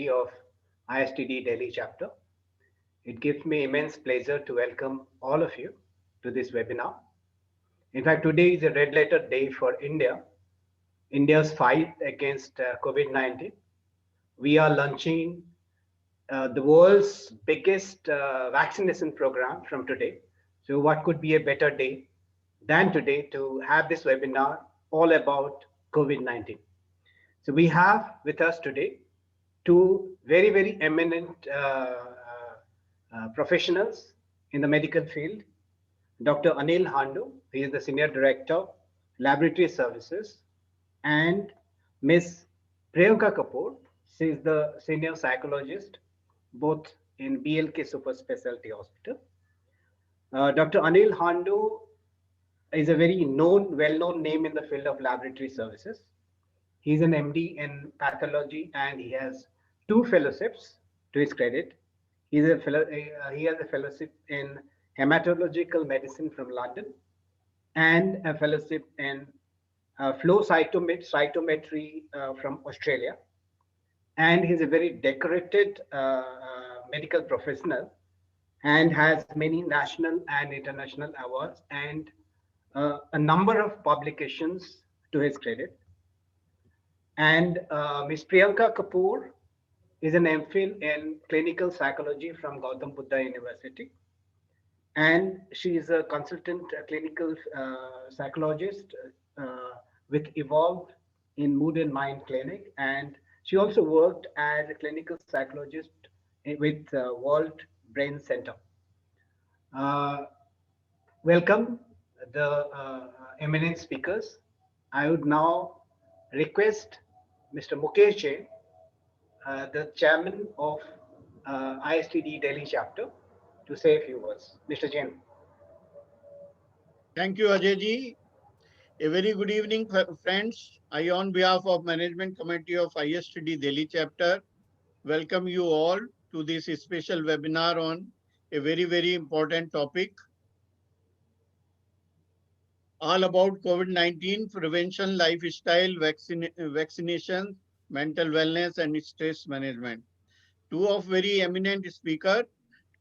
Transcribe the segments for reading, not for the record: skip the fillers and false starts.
of ISTD Delhi chapter. It gives me immense pleasure to welcome all of you to this webinar. In fact, today is a red letter day for India, India's fight against COVID-19. We are launching the world's biggest vaccination program from today. So what could be a better day than today to have this webinar all about COVID-19. So we have with us today two very eminent professionals in the medical field. Dr. Anil Handu, he is the Senior Director, Laboratory Services, and Ms. Priyanka Kapoor, she is the Senior Psychologist, both in BLK Super Specialty Hospital. Dr. Anil Handu is a very well-known name in the field of laboratory services. He's an MD in pathology and he has two fellowships to his credit. He has a fellowship in hematological medicine from London and a fellowship in flow cytometry from Australia. And he's a very decorated medical professional and has many national and international awards and a number of publications to his credit. And Ms. Priyanka Kapoor is an MPhil in clinical psychology from Gautam Buddha University. And she is a consultant clinical psychologist with Evolve in Mood and Mind Clinic. And she also worked as a clinical psychologist with World Brain Center. Welcome the eminent speakers. I would now request Mr. Mukesh Jain, the chairman of ISTD Delhi chapter, to say a few words. Mr. Jain. Thank you, Ajay ji. A very good evening, friends. I, on behalf of Management Committee of ISTD Delhi chapter, welcome you all to this special webinar on a very important topic, all about COVID-19 prevention, lifestyle, vaccination, mental wellness, and stress management. Two of very eminent speakers,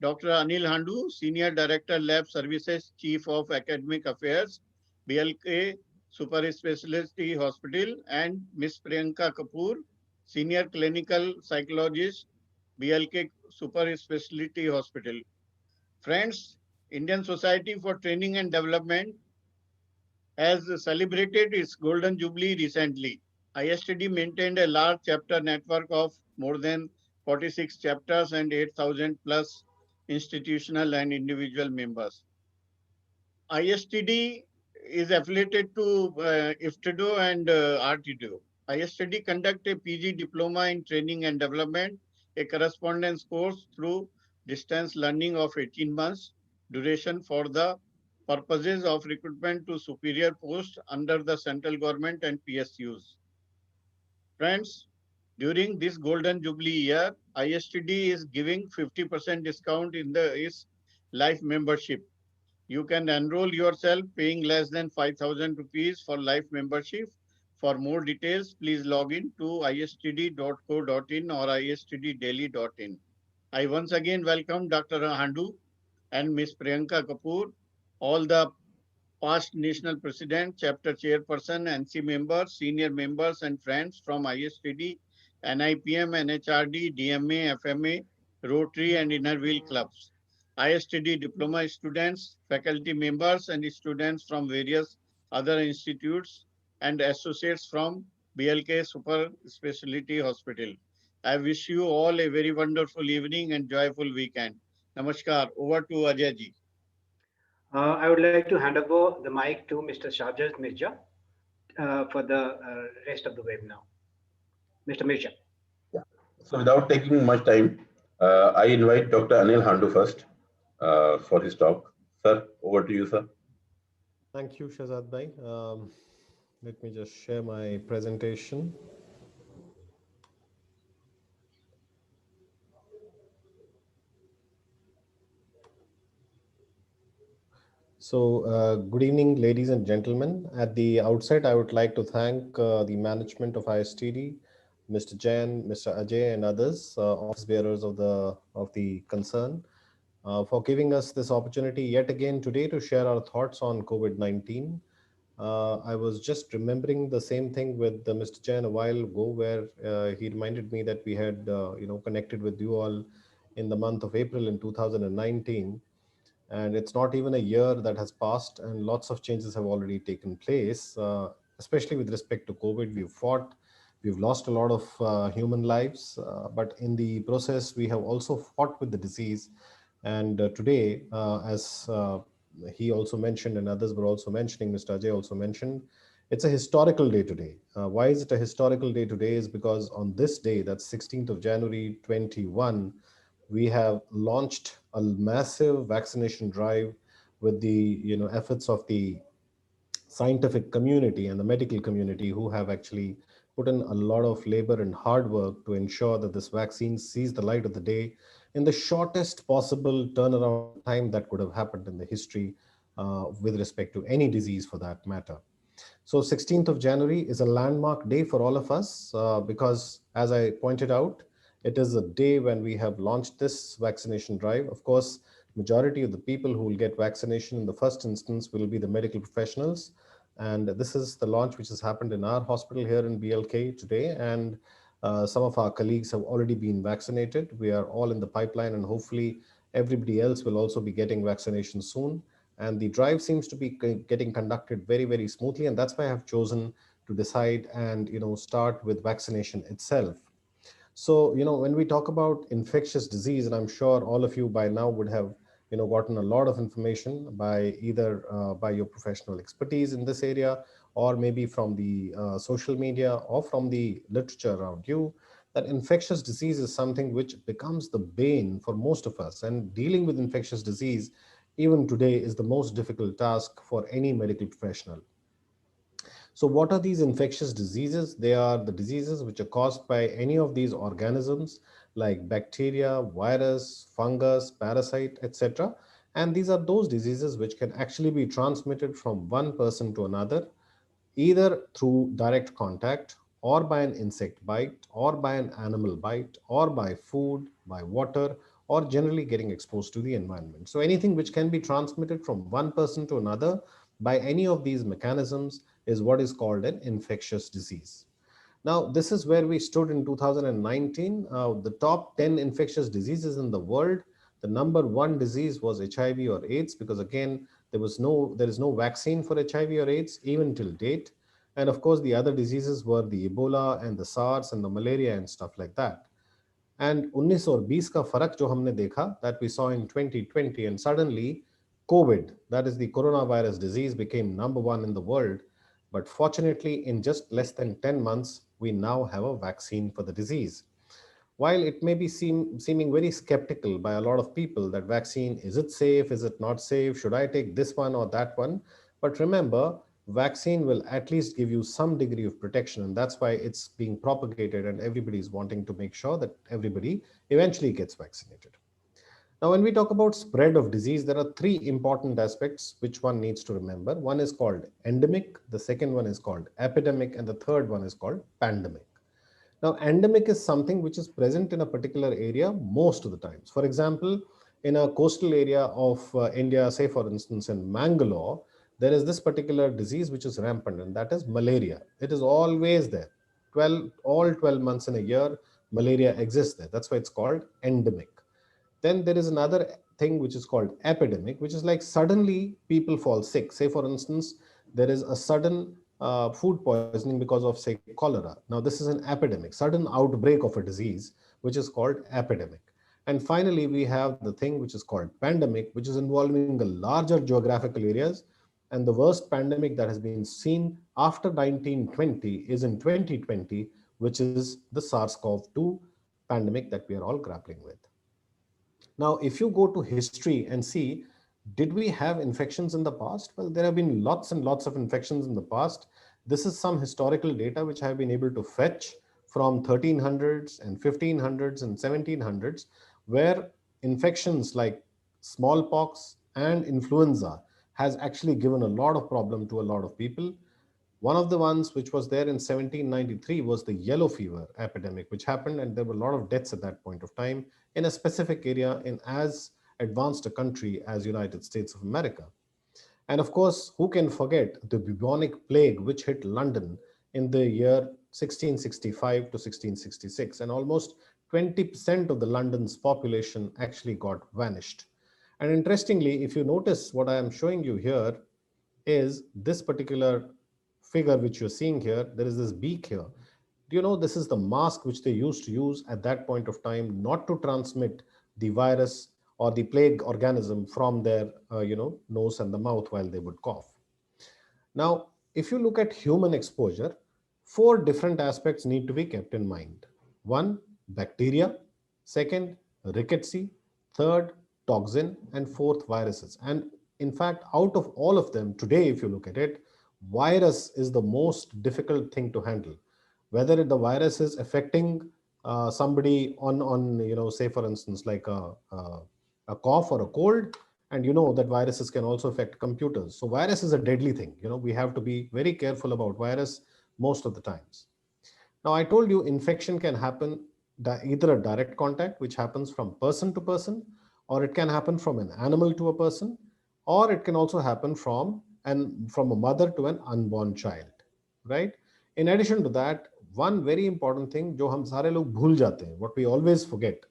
Dr. Anil Handu, Senior Director, Lab Services, Chief of Academic Affairs, BLK Super Specialty Hospital, and Ms. Priyanka Kapoor, Senior Clinical Psychologist, BLK Super Specialty Hospital. Friends, Indian Society for Training and Development has celebrated its Golden Jubilee recently. ISTD maintained a large chapter network of more than 46 chapters and 8,000 plus institutional and individual members. ISTD is affiliated to IFTDO and RTDO. ISTD conduct a PG diploma in training and development, a correspondence course through distance learning of 18 months duration for the purposes of recruitment to superior posts under the central government and PSUs. Friends, during this Golden Jubilee year, ISTD is giving 50% discount in its life membership. You can enroll yourself paying less than 5,000 rupees for life membership. For more details, please log in to istd.co.in or istddelhi.in. I once again welcome Dr. Handu and Ms. Priyanka Kapoor, all the past national president, chapter chairperson, NC members, senior members and friends from ISTD, NIPM, NHRD, DMA, FMA, Rotary and Inner Wheel clubs. ISTD diploma students, faculty members and students from various other institutes and associates from BLK Super Specialty Hospital. I wish you all a very wonderful evening and joyful weekend. Namaskar. Over to Ajay ji. I would like to hand over the mic to Mr. Shahjaz Mirza for the rest of the webinar. Mr. Mirza. Yeah. So without taking much time, I invite Dr. Anil Handu first for his talk. Sir, over to you, sir. Thank you, Shahzad Bhai. Let me just share my presentation. So, good evening, ladies and gentlemen. At the outset, I would like to thank the management of ISTD Mr. Jain, Mr. Ajay, and others, office bearers of the concern, for giving us this opportunity yet again today to share our thoughts on COVID-19. I was just remembering the same thing with Mr. Jain a while ago, where he reminded me that we had, connected with you all in the month of April in 2019, and it's not even a year that has passed, and lots of changes have already taken place, especially with respect to COVID. We've lost a lot of human lives, but in the process, we have also fought with the disease. And today, as he also mentioned, and others were also mentioning, Mr. Ajay also mentioned, it's a historical day today. Why is it a historical day today? Is because on this day, that's 16th of January 21, we have launched a massive vaccination drive with the efforts of the scientific community and the medical community, who have actually put in a lot of labor and hard work to ensure that this vaccine sees the light of the day in the shortest possible turnaround time that could have happened in the history, with respect to any disease for that matter. So 16th of January is a landmark day for all of us, because, as I pointed out, it is a day when we have launched this vaccination drive. Of course, majority of the people who will get vaccination in the first instance will be the medical professionals. And this is the launch which has happened in our hospital here in BLK today. And some of our colleagues have already been vaccinated. We are all in the pipeline, and hopefully everybody else will also be getting vaccination soon. And the drive seems to be getting conducted very, very smoothly, and that's why I have chosen to decide and start with vaccination itself. So, when we talk about infectious disease, and I'm sure all of you by now would have, gotten a lot of information by either by your professional expertise in this area, or maybe from the social media, or from the literature around you, that infectious disease is something which becomes the bane for most of us. And dealing with infectious disease, even today, is the most difficult task for any medical professional. So what are these infectious diseases? They are the diseases which are caused by any of these organisms, like bacteria, virus, fungus, parasite, etc. And these are those diseases which can actually be transmitted from one person to another, either through direct contact, or by an insect bite, or by an animal bite, or by food, by water, or generally getting exposed to the environment. So anything which can be transmitted from one person to another by any of these mechanisms is what is called an infectious disease. Now, this is where we stood in 2019. The top 10 infectious diseases in the world, the number one disease was HIV or AIDS, because again, there is no vaccine for HIV or AIDS even till date. And of course, the other diseases were the Ebola and the SARS and the malaria and stuff like that. And 19 और 20 का फर्क जो हमने देखा, that we saw in 2020, and suddenly COVID, that is the coronavirus disease, became number one in the world. But fortunately, in just less than 10 months, we now have a vaccine for the disease. While it may be seeming very skeptical by a lot of people that vaccine, is it safe, is it not safe, should I take this one or that one? But remember, vaccine will at least give you some degree of protection, and that's why it's being propagated, and everybody is wanting to make sure that everybody eventually gets vaccinated. Now, when we talk about spread of disease, there are three important aspects which one needs to remember. One is called endemic, the second one is called epidemic, and the third one is called pandemic. Now, endemic is something which is present in a particular area most of the times. For example, in a coastal area of India, say for instance in Mangalore, there is this particular disease which is rampant, and that is malaria. It is always there. All 12 months in a year, malaria exists there. That's why it's called endemic. Then there is another thing which is called epidemic, which is like suddenly people fall sick. Say, for instance, there is a sudden food poisoning because of, say, cholera. Now, this is an epidemic, sudden outbreak of a disease, which is called epidemic. And finally, we have the thing which is called pandemic, which is involving the larger geographical areas. And the worst pandemic that has been seen after 1920 is in 2020, which is the SARS-CoV-2 pandemic that we are all grappling with. Now, if you go to history and see, did we have infections in the past? Well, there have been lots and lots of infections in the past. This is some historical data which I have been able to fetch from 1300s and 1500s and 1700s, where infections like smallpox and influenza has actually given a lot of problem to a lot of people. One of the ones which was there in 1793 was the yellow fever epidemic, which happened, and there were a lot of deaths at that point of time in a specific area in as advanced a country as United States of America. And of course, who can forget the bubonic plague which hit London in the year 1665 to 1666, and almost 20% of the London's population actually got vanished. And interestingly, if you notice what I am showing you here is this particular figure which you're seeing here, there is this beak here. Do you know this is the mask which they used to use at that point of time not to transmit the virus or the plague organism from their nose and the mouth while they would cough. Now, if you look at human exposure, four different aspects need to be kept in mind. One, bacteria. Second, rickettsy. Third, toxin. And fourth, viruses. And in fact, out of all of them today, if you look at it, virus is the most difficult thing to handle. Whether the virus is affecting somebody on say for instance like a cough or a cold, and you know that viruses can also affect computers. So virus is a deadly thing. We have to be very careful about virus most of the times. Now, I told you infection can happen either a direct contact, which happens from person to person, or it can happen from an animal to a person, or it can also happen from a mother to an unborn child, right? In addition to that, one very important thing जो हम सारे लोग भूल जाते हैं, what we always forget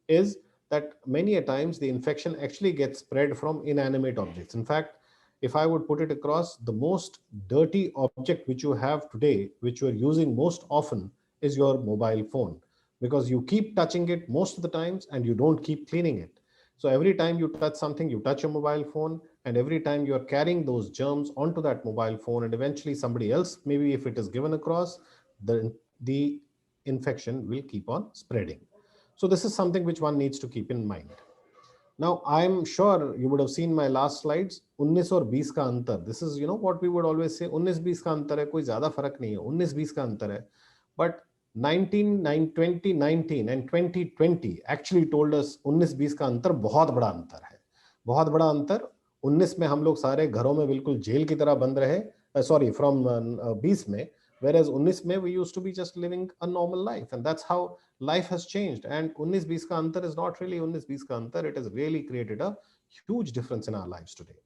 is that many a times the infection actually gets spread from inanimate objects. In fact, if I would put it across, the most dirty object which you have today, which you are using most often, is your mobile phone, because you keep touching it most of the times and you don't keep cleaning it. So every time you touch something, you touch your mobile phone, and every time you are carrying those germs onto that mobile phone, and eventually somebody else, maybe if it is given across, the infection will keep on spreading. So this is something which one needs to keep in mind. Now, I'm sure you would have seen my last slides. 19 और 20 का अंतर. This is, what we would always say. 19-20 का अंतर है, कोई ज़्यादा फर्क नहीं है. 19-20 का अंतर है. But 2019 and 2020 actually told us 19-20 का अंतर बहुत बड़ा अंतर है. बहुत बड़ा अंतर. 19 में हम लोग सारे घरों में बिल्कुल जेल की तरह बंद रहे. From 20 में. Whereas 19 में we used to be just living a normal life, and that's how life has changed. And 19-20 ka antar is not really 19-20 ka antar. It has really created a huge difference in our lives today.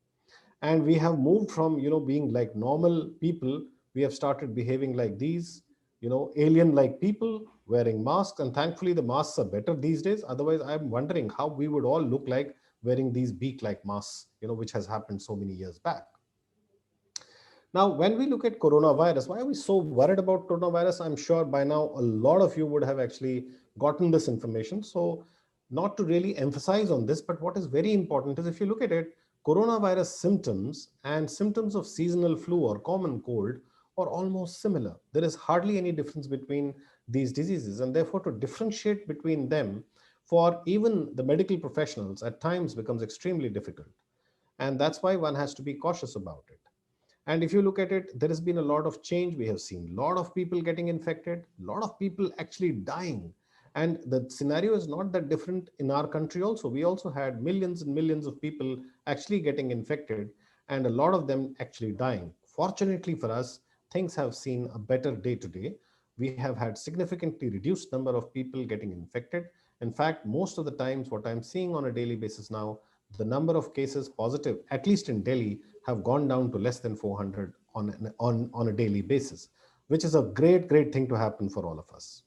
And we have moved from, being like normal people, we have started behaving like these, alien-like people, wearing masks. And thankfully the masks are better these days. Otherwise, I'm wondering how we would all look like wearing these beak-like masks, which has happened so many years back. Now, when we look at coronavirus, why are we so worried about coronavirus? I'm sure by now a lot of you would have actually gotten this information. So not to really emphasize on this, but what is very important is if you look at it, coronavirus symptoms and symptoms of seasonal flu or common cold are almost similar. There is hardly any difference between these diseases, and therefore to differentiate between them for even the medical professionals at times becomes extremely difficult. And that's why one has to be cautious about it. And if you look at it, there has been a lot of change. We have seen a lot of people getting infected, a lot of people actually dying. And the scenario is not that different in our country also. We also had millions and millions of people actually getting infected, and a lot of them actually dying. Fortunately for us, things have seen a better day to day. We have had significantly reduced number of people getting infected. In fact, most of the times what I'm seeing on a daily basis now, the number of cases positive, at least in Delhi, have gone down to less than 400 on a daily basis, which is a great thing to happen for all of us.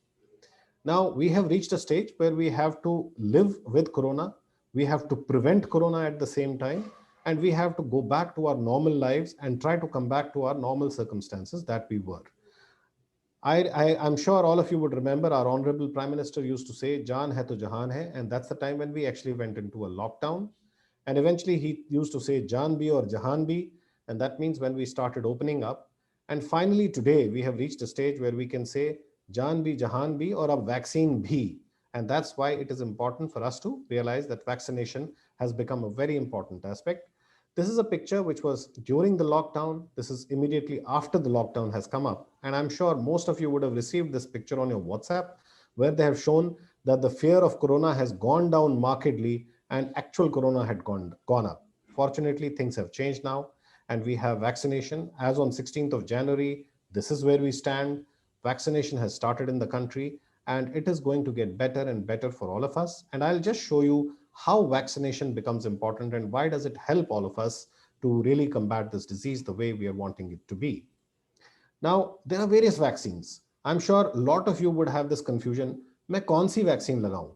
Now, we have reached a stage where we have to live with corona. We have to prevent corona at the same time, and we have to go back to our normal lives and try to come back to our normal circumstances that we were. I'm sure all of you would remember our Honorable Prime Minister used to say, Jaan hai to jahan hai, and that's the time when we actually went into a lockdown. And eventually he used to say Jaan bhi or Jahan bhi, and that means when we started opening up. And finally today we have reached a stage where we can say Jaan bhi, Jahan bhi, or a vaccine bhi. And that's why it is important for us to realize that vaccination has become a very important aspect. This is a picture which was during the lockdown. This is immediately after the lockdown has come up. And I'm sure most of you would have received this picture on your WhatsApp, where they have shown that the fear of corona has gone down markedly and actual corona had gone up. Fortunately, things have changed now, and we have vaccination. As on 16th of January, this is where we stand. Vaccination has started in the country, and it is going to get better and better for all of us. And I'll just show you how vaccination becomes important and why does it help all of us to really combat this disease the way we are wanting it to be. Now, there are various vaccines. I'm sure a lot of you would have this confusion. मैं कौन सी vaccine लगाऊं?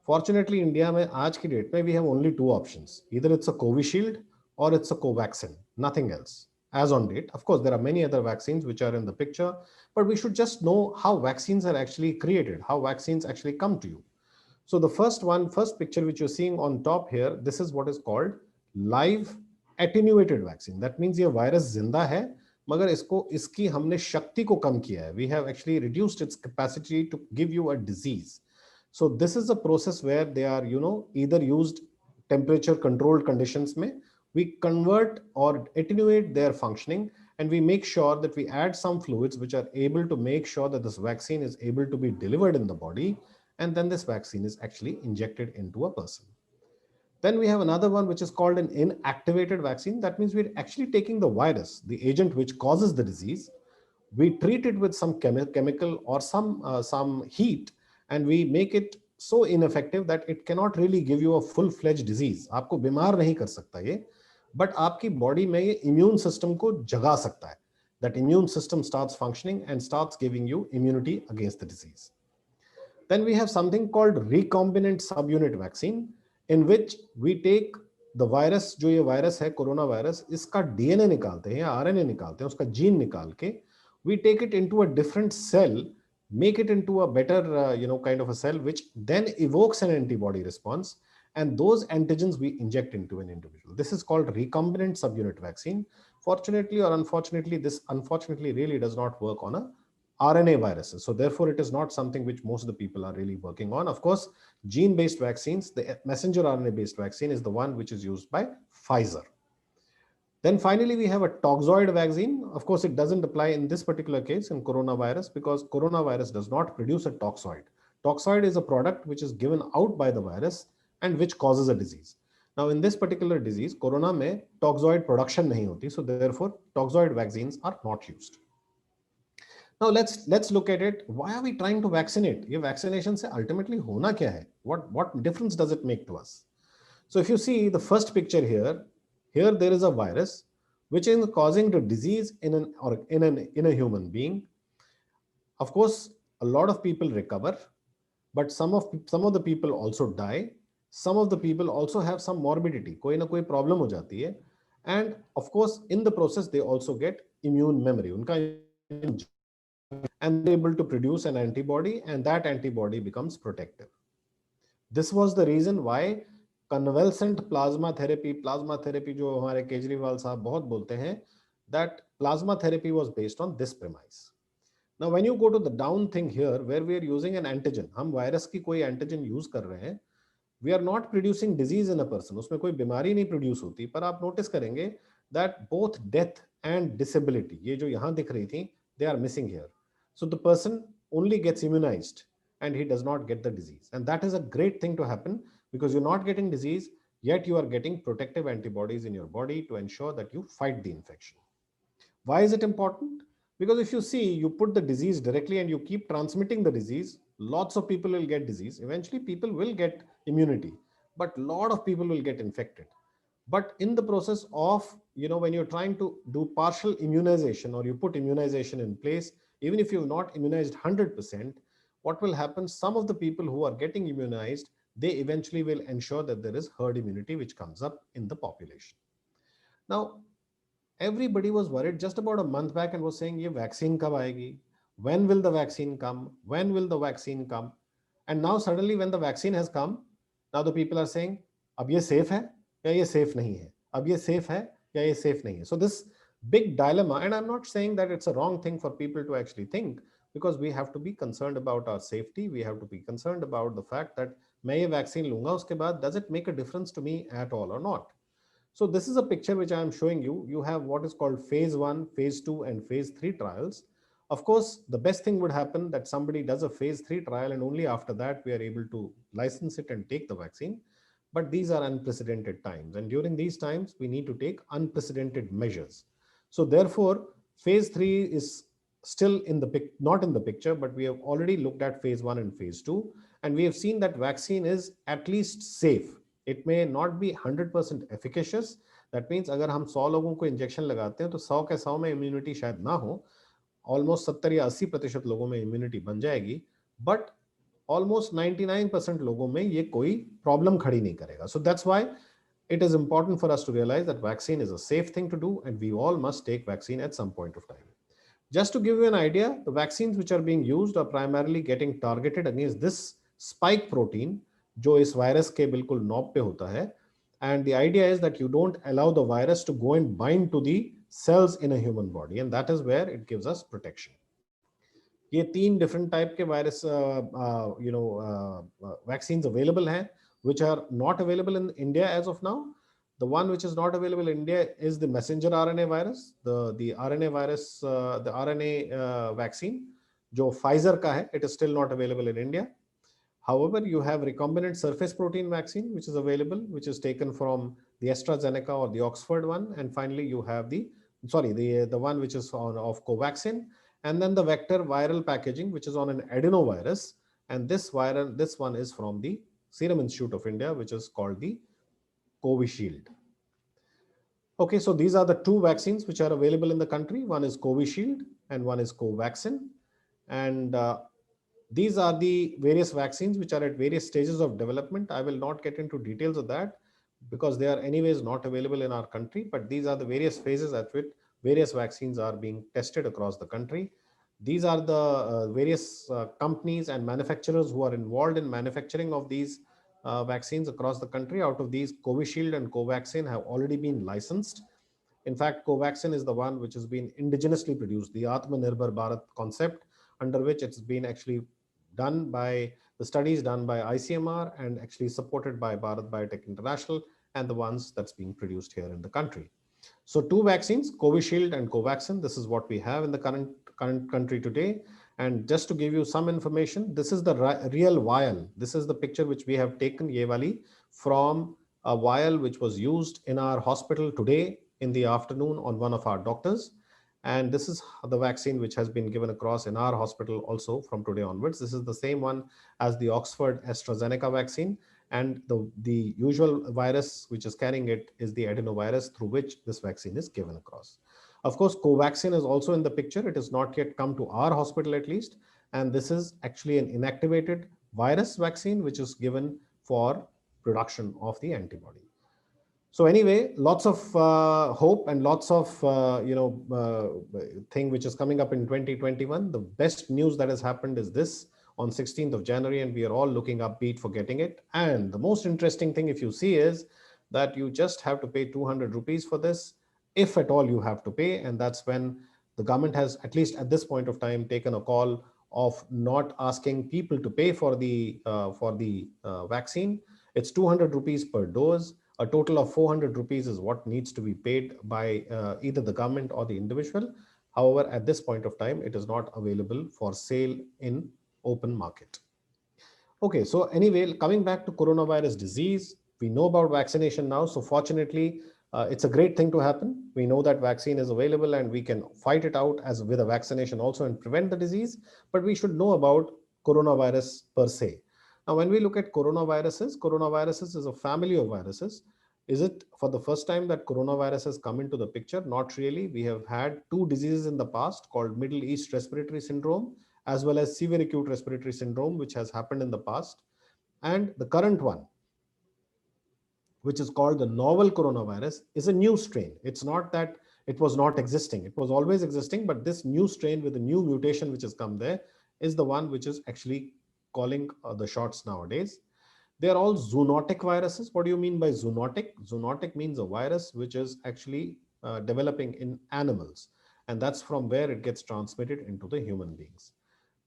Fortunately, India में आज की date में we have only two options. Either it's a Covishield or it's a Covaxin, nothing else. As on date, of course, there are many other vaccines which are in the picture, but we should just know how vaccines are actually created, how vaccines actually come to you. So the first picture which you're seeing on top here, this is what is called live attenuated vaccine. That means ये virus जिंदा है, मगर इसकी हमने शक्ति को कम किया है. We have actually reduced its capacity to give you a disease. So this is a process where they are, either used temperature controlled conditions में, we convert or attenuate their functioning, and we make sure that we add some fluids which are able to make sure that this vaccine is able to be delivered in the body, and then this vaccine is actually injected into a person. Then we have another one which is called an inactivated vaccine. That means we're actually taking the virus, the agent which causes the disease, we treat it with some chemical or some heat, and we make it so ineffective that it cannot really give you a full-fledged disease. आपको बीमार नहीं कर सकता ये, but आपकी body में ये immune system को जगा सकता है. That immune system starts functioning and starts giving you immunity against the disease. Then we have something called recombinant subunit vaccine, in which we take the virus, जो ये virus है corona virus, इसका DNA निकालते हैं या RNA निकालते हैं, उसका gene निकाल के we take it into a different cell, make it into a better kind of a cell which then evokes an antibody response, and those antigens we inject into an individual. This is called recombinant subunit vaccine. Fortunately or unfortunately, this really does not work on a RNA viruses. So therefore, it is not something which most of the people are really working on. Of course, gene-based vaccines, the messenger RNA-based vaccine is the one which is used by Pfizer. Then finally, we have a toxoid vaccine. Of course, it doesn't apply in this particular case in coronavirus because coronavirus does not produce a toxoid. Toxoid is a product which is given out by the virus and which causes a disease. Now, in this particular disease, corona में toxoid production नहीं होती, so therefore, toxoid vaccines are not used. Now let's look at it. Why are we trying to vaccinate? ये vaccination से ultimately होना क्या है? What difference does it make to us? So if you see the first picture here there is a virus which is causing the disease in a human being. Of course, a lot of people recover, but some of the people also die. Some of the people also have some morbidity. कोई ना कोई problem हो जाती है, and of course in the process they also get immune memory. उनका and they're able to produce an antibody, and that antibody becomes protective. This was the reason why convalescent plasma therapy जो हमारे केजरीवाल साहब बहुत बोलते हैं, that plasma therapy was based on this premise. Now when you go to the down thing here where we are using an antigen, हम virus की कोई antigen use कर रहे हैं, we are not producing disease in a person, उसमें कोई बीमारी नहीं produce होती, पर आप notice करेंगे that both death and disability, ये जो यहाँ दिख रही थी, they are missing here. So the person only gets immunized and he does not get the disease. And that is a great thing to happen because you're not getting disease, yet you are getting protective antibodies in your body to ensure that you fight the infection. Why is it important? Because if you see, you put the disease directly and you keep transmitting the disease, lots of people will get disease. Eventually people will get immunity, but a lot of people will get infected. But in the process of, when you're trying to do partial immunization or you put immunization in place, even if you've not immunized 100%, what will happen? Some of the people who are getting immunized, they eventually will ensure that there is herd immunity which comes up in the population. Now, everybody was worried just about a month back and was saying, ye vaccine kab aayegi? When will the vaccine come? When will the vaccine come? And now suddenly when the vaccine has come, now the people are saying, ab ye safe hai ya ye safe nahi hai? Ab ye safe hai ya ye safe nahi hai? So this big dilemma, and I'm not saying that it's a wrong thing for people to actually think, because we have to be concerned about our safety. We have to be concerned about the fact that मैं ये vaccine लूंगा उसके बाद, does it make a difference to me at all or not? So this is a picture which I am showing you. You have what is called phase 1, phase 2 and phase 3 trials. Of course, the best thing would happen that somebody does a phase 3 trial and only after that we are able to license it and take the vaccine. But these are unprecedented times, and during these times we need to take unprecedented measures. So therefore, phase 3 is still in the not in the picture, but we have already looked at phase 1 and phase 2, and we have seen that vaccine is at least safe. It may not be 100% efficacious. That means अगर हम 100 लोगों को injection लगाते हैं तो 100 के 100 में immunity शायद ना हो, ऑलमोस्ट 70 या 80% लोगों में इम्यूनिटी बन जाएगी, बट ऑलमोस्ट 99% लोगों में ये कोई प्रॉब्लम खड़ी नहीं करेगा. So that's why it is important for us to realize that vaccine is a safe thing to do, and we all must take vaccine at some point of time. Just to give you an idea, the vaccines which are being used are primarily getting targeted against this spike protein, जो इस virus के बिल्कुल knob पे होता है. And the idea is that you don't allow the virus to go and bind to the cells in a human body, and that is where it gives us protection. ये 3 different type के virus vaccines available हैं, which are not available in India as of now. The one which is not available in India is the messenger RNA virus, the RNA virus, the RNA vaccine, जो Pfizer का है, it is still not available in India. However, you have recombinant surface protein vaccine, which is available, which is taken from the AstraZeneca or the Oxford one, and finally you have the one which is of Covaxin, and then the vector viral packaging, which is on an adenovirus, and this one is from the Serum Institute of India, which is called the Covishield. Okay, so these are the 2 vaccines which are available in the country. One is Covishield and one is Covaxin, and these are the various vaccines which are at various stages of development. I will not get into details of that because they are anyways not available in our country, but these are the various phases at which various vaccines are being tested across the country. These are the various companies and manufacturers who are involved in manufacturing of these vaccines across the country. Out of these, Covishield and Covaxin have already been licensed. In fact, Covaxin is the one which has been indigenously produced, the Atmanirbhar Bharat concept, under which it's been actually done by the studies done by ICMR and actually supported by Bharat Biotech International, and the ones that's being produced here in the country. So 2 vaccines, Covishield and Covaxin, this is what we have in the current country today. And just to give you some information, this is the real vial. This is the picture which we have taken, ye wali, from a vial which was used in our hospital today in the afternoon on one of our doctors. And this is the vaccine which has been given across in our hospital also from today onwards. This is the same one as the Oxford AstraZeneca vaccine. And the usual virus which is carrying it is the adenovirus through which this vaccine is given across. Of course, Covaxin is also in the picture. It has not yet come to our hospital at least. And this is actually an inactivated virus vaccine which is given for production of the antibody. So anyway, lots of hope and lots of thing which is coming up in 2021. The best news that has happened is this on 16th of January, and we are all looking upbeat for getting it. And the most interesting thing, if you see, is that you just have to pay 200 rupees for this, if at all you have to pay. And that's when the government has, at least at this point of time, taken a call of not asking people to pay for the vaccine. It's 200 rupees per dose. A total of 400 rupees is what needs to be paid by either the government or the individual. However, at this point of time, it is not available for sale in open market. Okay, so anyway, coming back to coronavirus disease, we know about vaccination now. So fortunately, it's a great thing to happen. We know that vaccine is available and we can fight it out as with a vaccination also and prevent the disease, but we should know about coronavirus per se. Now, when we look at coronaviruses is a family of viruses. Is it for the first time that coronavirus has come into the picture? Not really. We have had 2 diseases in the past called Middle East Respiratory Syndrome, as well as Severe Acute Respiratory Syndrome, which has happened in the past. And the current one, which is called the novel coronavirus, is a new strain. It's not that it was not existing. It was always existing, but this new strain with a new mutation which has come there is the one which is actually calling the shots nowadays. They are all zoonotic viruses. What do you mean by zoonotic? Zoonotic means a virus which is actually developing in animals, and that's from where it gets transmitted into the human beings.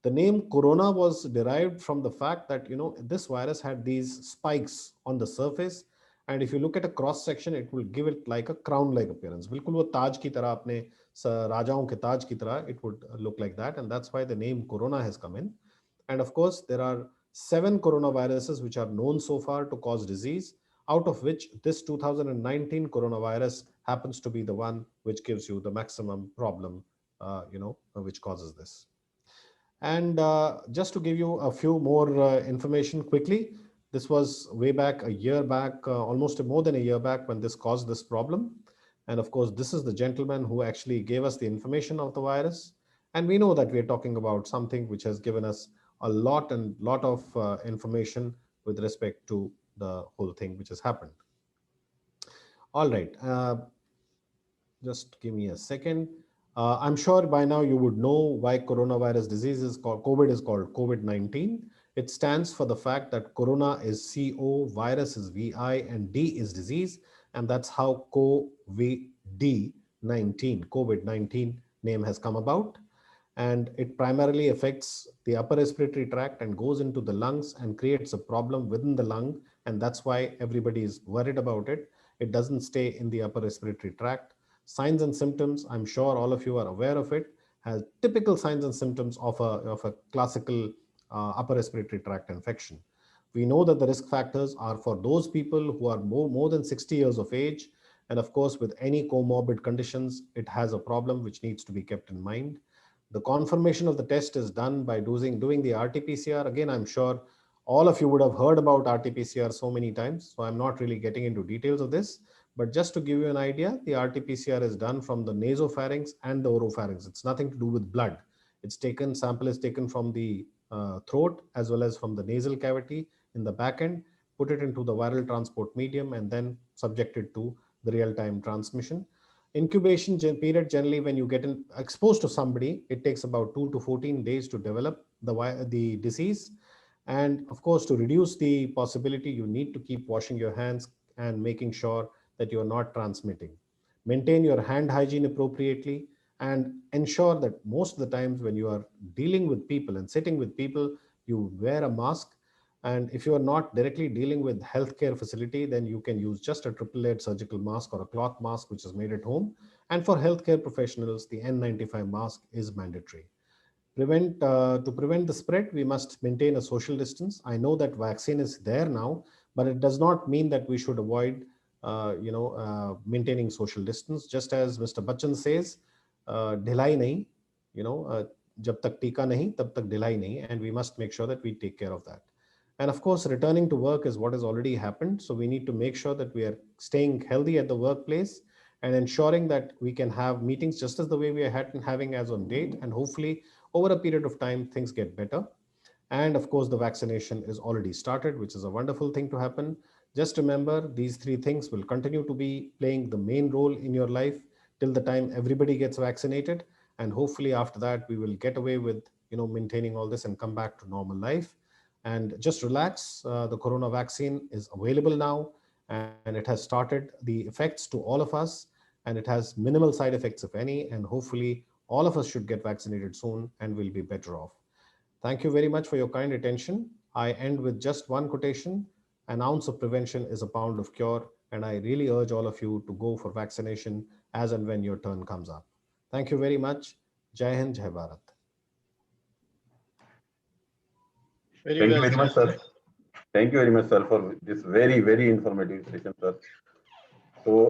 The name corona was derived from the fact that this virus had these spikes on the surface, and if you look at a cross section, it will give it like a crown-like appearance. बिल्कुल वो ताज की तरह अपने राजाओं के ताज की तरह it would look like that, and that's why the name corona has come in. And of course, there are 7 coronaviruses which are known so far to cause disease, out of which this 2019 coronavirus happens to be the one which gives you the maximum problem which causes this. And just to give you a few more information quickly, this was way back a year back, almost more than a year back, when this caused this problem. And of course, this is the gentleman who actually gave us the information of the virus. And we know that we're talking about something which has given us a lot of information with respect to the whole thing which has happened. All right. Just give me a second. I'm sure by now you would know why coronavirus disease is called COVID is called COVID-19. It stands for the fact that corona is CO, virus is VI, and D is disease. And that's how COVID-19 name has come about. And it primarily affects the upper respiratory tract and goes into the lungs and creates a problem within the lung. And that's why everybody is worried about it. It doesn't stay in the upper respiratory tract. Signs and symptoms, I'm sure all of you are aware of it, has typical signs and symptoms of a classical upper respiratory tract infection. We know that the risk factors are for those people who are more than 60 years of age. And of course, with any comorbid conditions, it has a problem which needs to be kept in mind. The confirmation of the test is done by doing the RT-PCR. Again, I'm sure all of you would have heard about RT-PCR so many times, so I'm not really getting into details of this. But just to give you an idea, the RT-PCR is done from the nasopharynx and the oropharynx. It's nothing to do with blood. Sample is taken from the throat as well as from the nasal cavity in the back end, put it into the viral transport medium, and then subjected to the real-time transmission. Incubation period, generally when you get exposed to somebody, it takes about 2 to 14 days to develop the disease. And of course, to reduce the possibility, you need to keep washing your hands and making sure that you are not transmitting. Maintain your hand hygiene appropriately and ensure that most of the times when you are dealing with people and sitting with people, you wear a mask. And if you are not directly dealing with healthcare facility, then you can use just a triple layered surgical mask or a cloth mask, which is made at home. And for healthcare professionals, the N95 mask is mandatory. To prevent the spread, we must maintain a social distance. I know that vaccine is there now, but it does not mean that we should avoid, maintaining social distance. Just as Mr. Bachchan says, ढिलाई नहीं, जब तक टीका नहीं, तब तक ढिलाई नहीं, and we must make sure that we take care of that. And of course, returning to work is what has already happened. So we need to make sure that we are staying healthy at the workplace and ensuring that we can have meetings just as the way we are having as on date. And hopefully over a period of time, things get better. And of course, the vaccination is already started, which is a wonderful thing to happen. Just remember, these three things will continue to be playing the main role in your life till the time everybody gets vaccinated. And hopefully after that, we will get away with, maintaining all this and come back to normal life. And just relax. The corona vaccine is available now, and it has started the effects to all of us, and it has minimal side effects, if any. And hopefully all of us should get vaccinated soon and we'll be better off. Thank you very much for your kind attention. I end with just one quotation: an ounce of prevention is a pound of cure. And I really urge all of you to go for vaccination as and when your turn comes up. Thank you very much. Jai Hind, Jai Bharat. Very Thank you well very much, said, sir. Thank you very much, sir, for this very, very informative session, sir. So,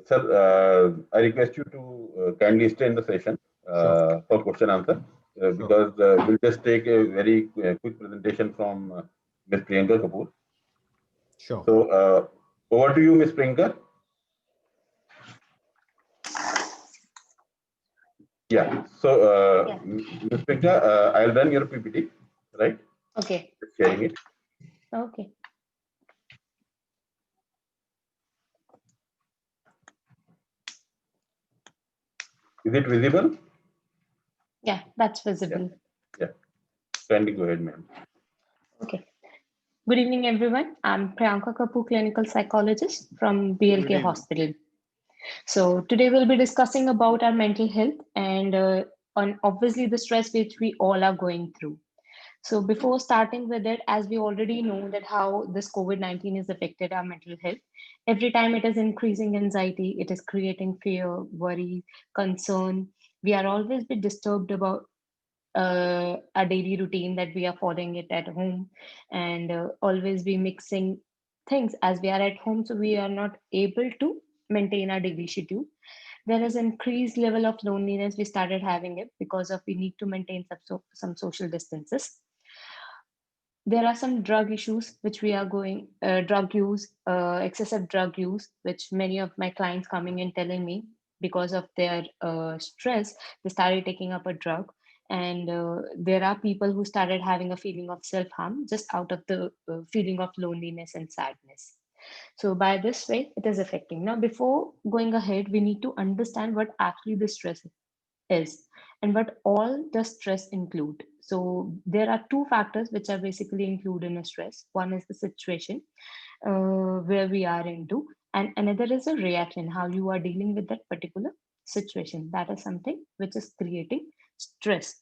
sir, I request you to kindly stay in the session for question answer, because we'll just take a very quick presentation from Ms. Priyanka Kapoor. Sure. So, over to you, Ms. Priyanka. Yeah. So, Ms. Priyanka, I'll run your PPT, right? Okay. Just sharing it. Okay. Is it visible? Yeah, that's visible. Yeah. Kindly go ahead, ma'am. Okay. Good evening, everyone. I'm Priyanka Kapoor, clinical psychologist from BLK Hospital. So today we'll be discussing about our mental health and on obviously the stress which we all are going through. So before starting with it, as we already know that how this COVID-19 has affected our mental health, every time it is increasing anxiety, it is creating fear, worry, concern. We are always be disturbed about our daily routine that we are following it at home, and always be mixing things as we are at home. So we are not able to maintain our daily schedule. There is increased level of loneliness. We started having it because of we need to maintain some social distances. There are some drug issues which we are going, drug use, excessive drug use, which many of my clients coming in telling me because of their stress, they started taking up a drug. And there are people who started having a feeling of self-harm just out of the feeling of loneliness and sadness. So by this way, it is affecting. Now, before going ahead, we need to understand what actually the stress is and what all does stress include. So there are two factors which are basically included in a stress. One is the situation where we are into, and another is a reaction, how you are dealing with that particular situation. That is something which is creating stress.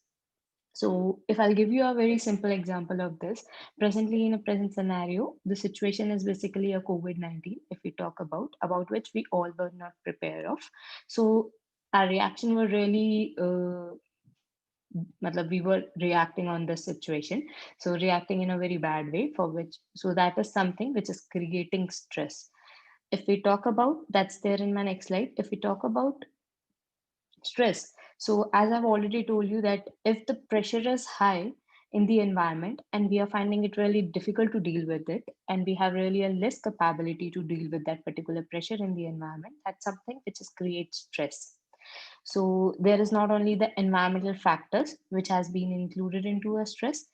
So if I'll give you a very simple example of this, presently in a present scenario, the situation is basically a COVID-19, if we talk about which we all were not prepared of. So our reaction were really, matlab, we were reacting on this situation. So reacting in a very bad way for which, so that is something which is creating stress. If we talk about, that's there in my next slide. If we talk about stress. So as I've already told you that if the pressure is high in the environment and we are finding it really difficult to deal with it, and we have really a less capability to deal with that particular pressure in the environment, that's something which is creates stress. So there is not only the environmental factors which has been included into a stress,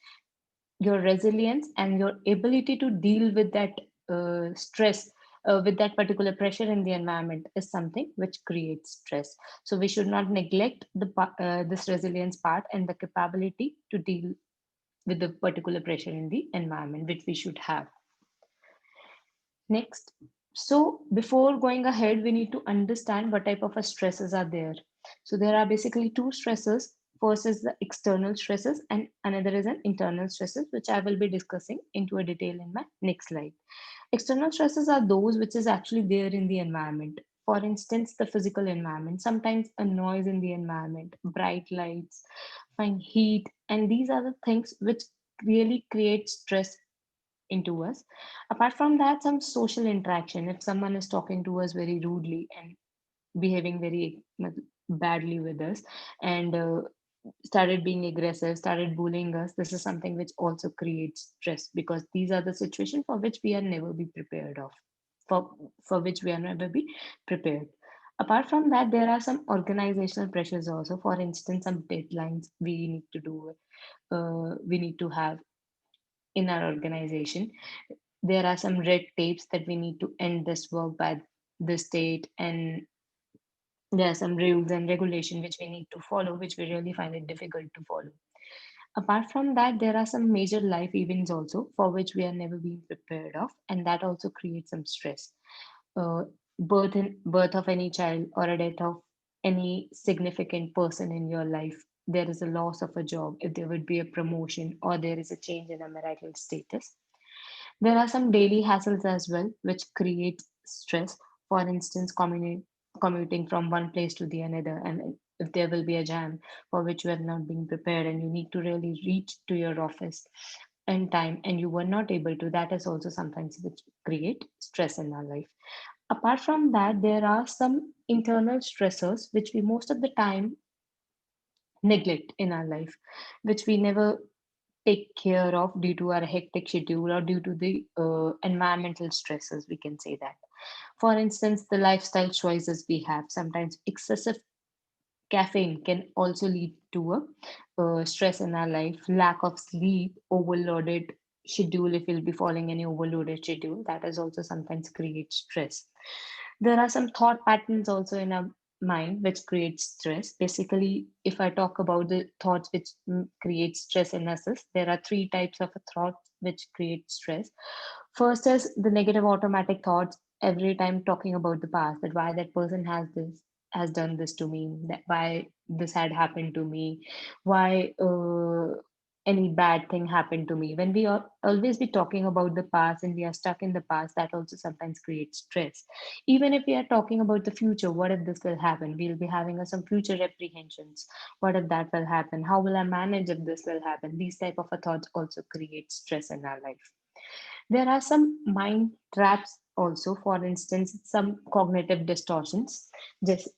your resilience and your ability to deal with that stress, with that particular pressure in the environment is something which creates stress. So we should not neglect this resilience part and the capability to deal with the particular pressure in the environment, which we should have. Next. So before going ahead, we need to understand what type of stresses are there. So there are basically two stresses. First is the external stresses and another is an internal stresses, which I will be discussing into a detail in my next slide. External stresses are those which is actually there in the environment. For instance, the physical environment, sometimes a noise in the environment, bright lights, fine heat, and these are the things which really create stress into us. Apart from that, some social interaction. If someone is talking to us very rudely and behaving very badly with us and started being aggressive, started bullying us, this is something which also creates stress because these are the situations for which we are never be prepared of, for which we are never be prepared. Apart from that, there are some organizational pressures also. For instance, some deadlines we need to do, we need to have in our organization. There are some red tapes that we need to end this work by this date, and there are some rules and regulation which we need to follow, which we really find it difficult to follow. Apart from that, there are some major life events also for which we are never being prepared of, and that also creates some stress. uh, birth of any child or a death of any significant person in your life, there is a loss of a job, if there would be a promotion or there is a change in a marital status. There are some daily hassles as well, which create stress. For instance, commuting from one place to the another, and if there will be a jam for which you have not been prepared, and you need to really reach to your office in time, and you were not able to, that is also sometimes which create stress in our life. Apart from that, there are some internal stressors which we most of the time neglect in our life, which we never take care of due to our hectic schedule or due to the environmental stresses, we can say that. For instance, the lifestyle choices we have, sometimes excessive caffeine can also lead to a stress in our life. Lack of sleep, overloaded schedule, if you'll be following any overloaded schedule, that is also sometimes creates stress. There are some thought patterns also in our mind which creates stress. Basically, if I talk about the thoughts which create stress in us, there are three types of thoughts which create stress. First is the negative automatic thoughts, every time talking about the past, that why that person has done this to me, that why this had happened to me, why any bad thing happened to me. When we are always be talking about the past and we are stuck in the past, that also sometimes creates stress. Even if we are talking about the future, what if this will happen, we'll be having some future apprehensions. What if that will happen, how will I manage if this will happen? These type of thoughts also create stress in our life. There are some mind traps also. For instance, some cognitive distortions. Just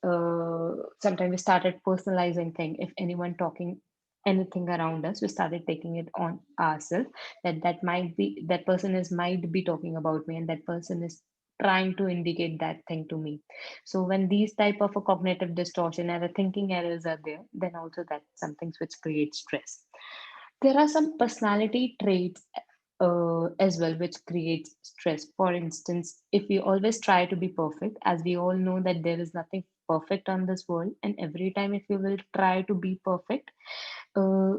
sometimes we started personalizing thing. If anyone talking anything around us, we started taking it on ourselves, that might be, that person is might be talking about me, and that person is trying to indicate that thing to me. So when these type of a cognitive distortion and the thinking errors are there, then also that's something which creates stress. There are some personality traits as well which creates stress. For instance, if we always try to be perfect, as we all know that there is nothing perfect on this world, and every time if you will try to be perfect, uh,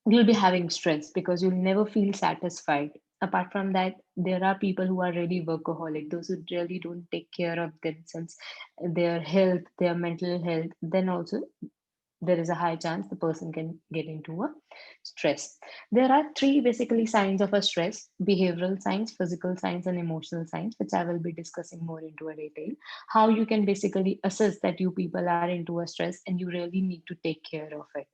you'll be having stress because you'll never feel satisfied. Apart from that, there are people who are really workaholic, those who really don't take care of themselves, their health, their mental health. Then also there is a high chance the person can get into a stress. There are three basically signs of a stress: behavioral signs, physical signs, and emotional signs, which I will be discussing more into a detail. How you can basically assess that you people are into a stress and you really need to take care of it.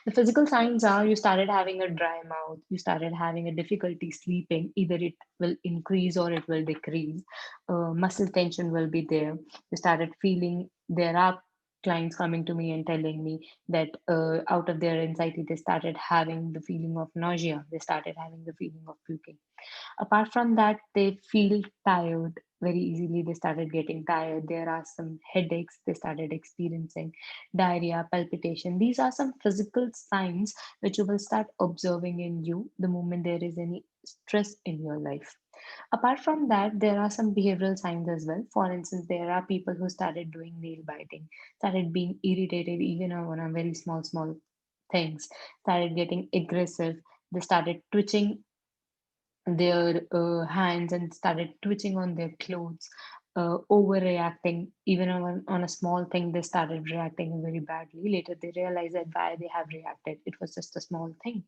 The physical signs are: you started having a dry mouth, you started having a difficulty sleeping, either it will increase or it will decrease. Muscle tension will be there. You started feeling, there are clients coming to me and telling me that out of their anxiety, they started having the feeling of nausea, they started having the feeling of puking. Apart from that, they feel tired very easily. They started getting tired. There are some headaches. They started experiencing diarrhea, palpitation. These are some physical signs which you will start observing in you the moment there is any stress in your life. Apart from that, there are some behavioral signs as well. For instance, there are people who started doing nail biting, started being irritated even on a very small things, started getting aggressive. They started twitching their hands and started twitching on their clothes, overreacting. Even on a small thing, they started reacting very badly. Later, they realized that why they have reacted. It was just a small thing.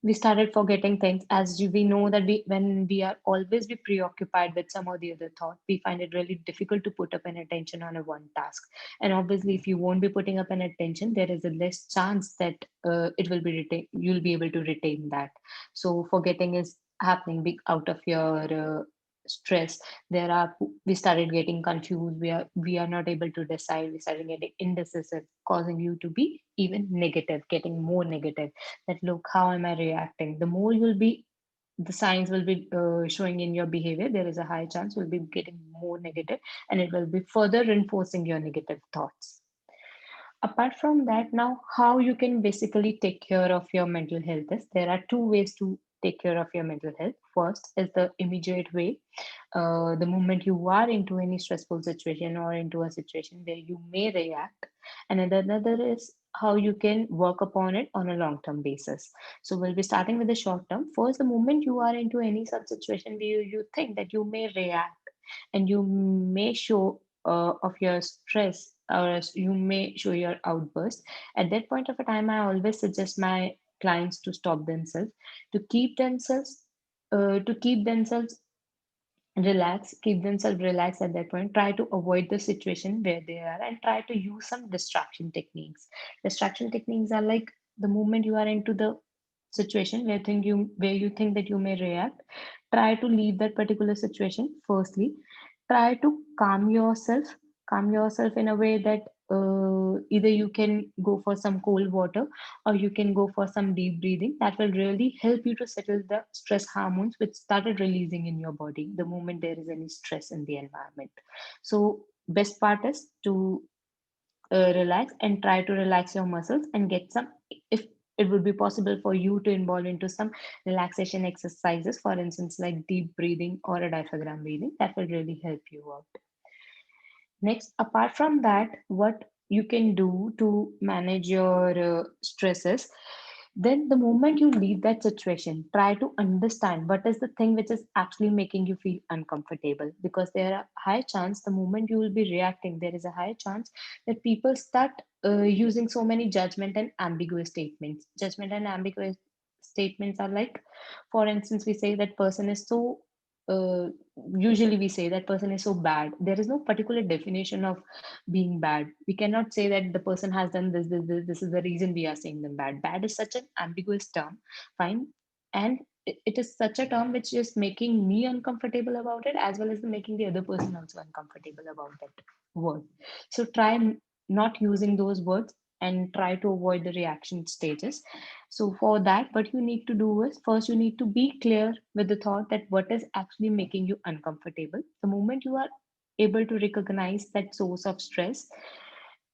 We started forgetting things, as we know that when we are always be preoccupied with some or the other thought, we find it really difficult to put up an attention on a one task. And obviously, if you won't be putting up an attention, there is a less chance that it will be retain, you'll be able to retain that. So forgetting is happening out of your stress. There are, we started getting confused, we are not able to decide, we started getting indecisive, causing you to be even negative, getting more negative, that look, how am I reacting. The more you'll be, the signs will be showing in your behavior, there is a high chance you'll be getting more negative, and it will be further reinforcing your negative thoughts. Apart from that, now how you can basically take care of your mental health is, there are two ways to take care of your mental health. First is the immediate way. The moment you are into any stressful situation or into a situation where you may react, and another is how you can work upon it on a long term basis. So we'll be starting with the short term. First, the moment you are into any such situation where you think that you may react and you may show of your stress, or you may show your outburst, at that point of a time I always suggest my clients to stop themselves, to keep themselves to keep themselves relax, keep themselves relaxed at that point. Try to avoid the situation where they are and try to use some distraction techniques. Distraction techniques are like, the moment you are into the situation where you think that you may react, try to leave that particular situation. Firstly, try to calm yourself in a way that either you can go for some cold water, or you can go for some deep breathing. That will really help you to settle the stress hormones which started releasing in your body the moment there is any stress in the environment. So best part is to relax and try to relax your muscles and get some, if it would be possible for you to involve into some relaxation exercises, for instance like deep breathing or a diaphragm breathing, that will really help you out. Next, apart from that, what you can do to manage your stresses, then the moment you leave that situation, try to understand what is the thing which is actually making you feel uncomfortable. Because there are high chance the moment you will be reacting, there is a high chance that people start using so many judgment and ambiguous statements. Judgment and ambiguous statements are like, for instance, we say that person is so uh, usually we say that person is so bad. There is no particular definition of being bad. We cannot say that the person has done this is the reason we are saying them bad. Bad is such an ambiguous term. Fine. And it is such a term which is making me uncomfortable about it, as well as making the other person also uncomfortable about that word. So try not using those words and try to avoid the reaction stages. So for that, what you need to do is, first you need to be clear with the thought that what is actually making you uncomfortable. The moment you are able to recognize that source of stress,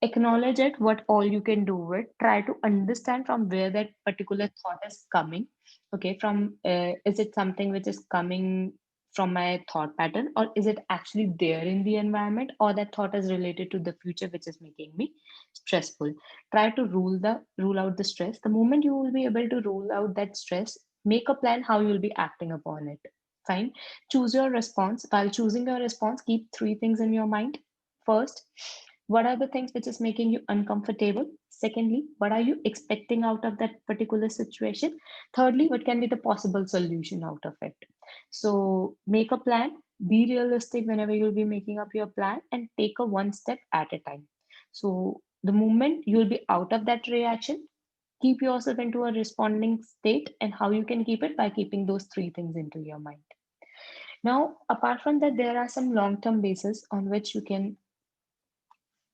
acknowledge it, what all you can do with, try to understand from where that particular thought is coming. Okay, from is it something which is coming from my thought pattern, or is it actually there in the environment, or that thought is related to the future which is making me stressful. Try to rule out the stress. The moment you will be able to rule out that stress, make a plan how you will be acting upon it. Fine. Choose your response. While choosing your response, keep three things in your mind. First, what are the things which is making you uncomfortable? Secondly, what are you expecting out of that particular situation? Thirdly, what can be the possible solution out of it? So make a plan, be realistic whenever you'll be making up your plan, and take a one step at a time. So the moment you'll be out of that reaction, keep yourself into a responding state, and how you can keep it by keeping those three things into your mind. Now, apart from that, there are some long-term bases on which you can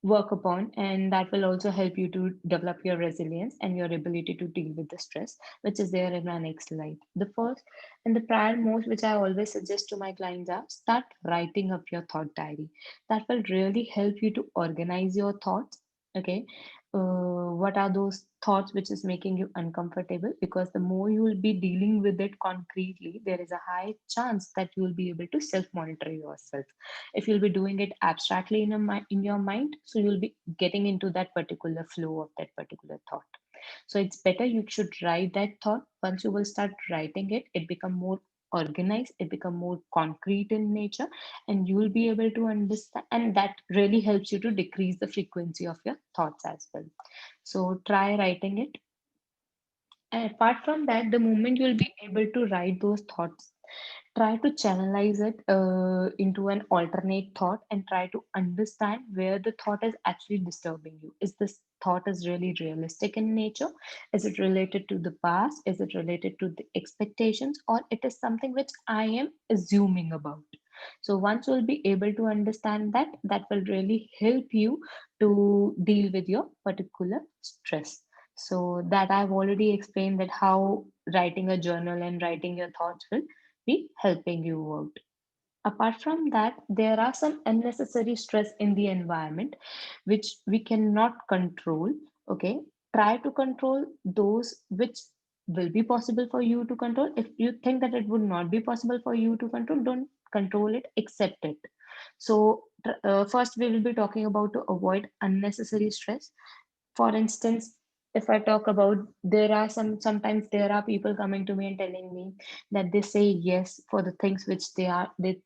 work upon, and that will also help you to develop your resilience and your ability to deal with the stress, which is there in my next slide. The first and the prior most which I always suggest to my clients are, start writing up your thought diary. That will really help you to organize your thoughts. Okay, what are those thoughts which is making you uncomfortable? Because the more you will be dealing with it concretely, there is a high chance that you will be able to self monitor yourself. If you'll be doing it abstractly in your mind, so you'll be getting into that particular flow of that particular thought. So it's better you should write that thought. Once you will start writing it, it become more organized, it become more concrete in nature, and you will be able to understand, and that really helps you to decrease the frequency of your thoughts as well. So try writing it. And apart from that, the moment you'll be able to write those thoughts, try to channelize it into an alternate thought, and try to understand where the thought is actually disturbing you. Is this thought is really realistic in nature? Is it related to the past? Is it related to the expectations, or it is something which I am assuming about? So once you'll be able to understand that, that will really help you to deal with your particular stress. So that I've already explained, that how writing a journal and writing your thoughts will be helping you out. Apart from that, there are some unnecessary stress in the environment which we cannot control. Okay, try to control those which will be possible for you to control. If you think that it would not be possible for you to control, don't control it, accept it. So first we will be talking about to avoid unnecessary stress. For instance, if I talk about, there are sometimes there are people coming to me and telling me that they say yes for the things which they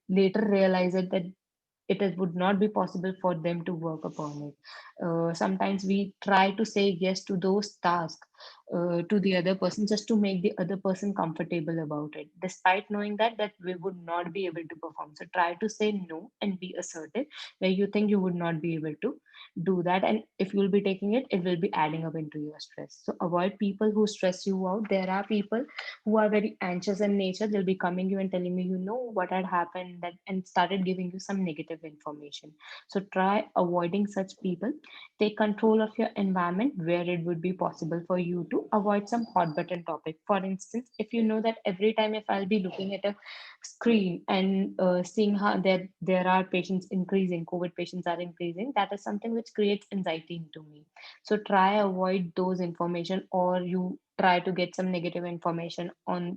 later realize that would not be possible for them to work upon it. Sometimes we try to say yes to those tasks to the other person, just to make the other person comfortable about it, despite knowing that we would not be able to perform. So try to say no and be assertive where you think you would not be able to do that, and if you'll be taking it, it will be adding up into your stress. So avoid people who stress you out. There are people who are very anxious in nature. They'll be coming you and telling me, you know what had happened, that and started giving you some negative information. So try avoiding such people. Take control of your environment where it would be possible for you to avoid some hot button topic. For instance, if you know that every time if I'll be looking at a screen and seeing how there are patients increasing, COVID patients are increasing, that is something which creates anxiety into me. So try avoid those information, or you try to get some negative information on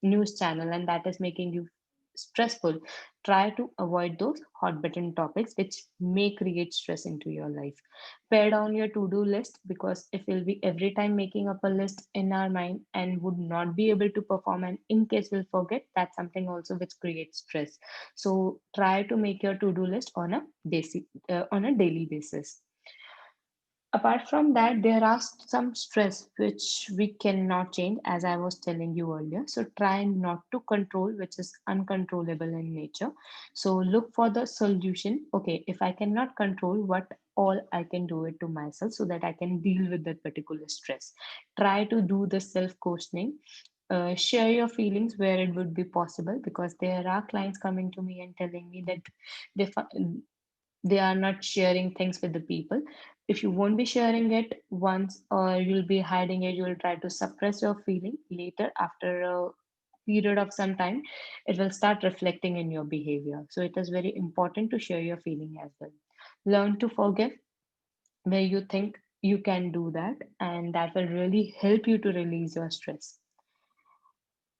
news channel and that is making you stressful. Try to avoid those hot button topics which may create stress into your life. Pare down your to-do list, because if we'll be every time making up a list in our mind and would not be able to perform, and in case we'll forget, that's something also which creates stress. So try to make your to-do list on a daily basis. Apart from that, there are some stress which we cannot change, as I was telling you earlier. So try not to control, which is uncontrollable in nature. So look for the solution. Okay, if I cannot control, what all I can do it to myself so that I can deal with that particular stress. Try to do the self questioning. share your feelings where it would be possible, because there are clients coming to me and telling me that they are not sharing things with the people. If you won't be sharing it once, or you'll be hiding it, you'll try to suppress your feeling later. After a period of some time, it will start reflecting in your behavior. So it is very important to share your feeling as well. Learn to forgive where you think you can do that, and that will really help you to release your stress.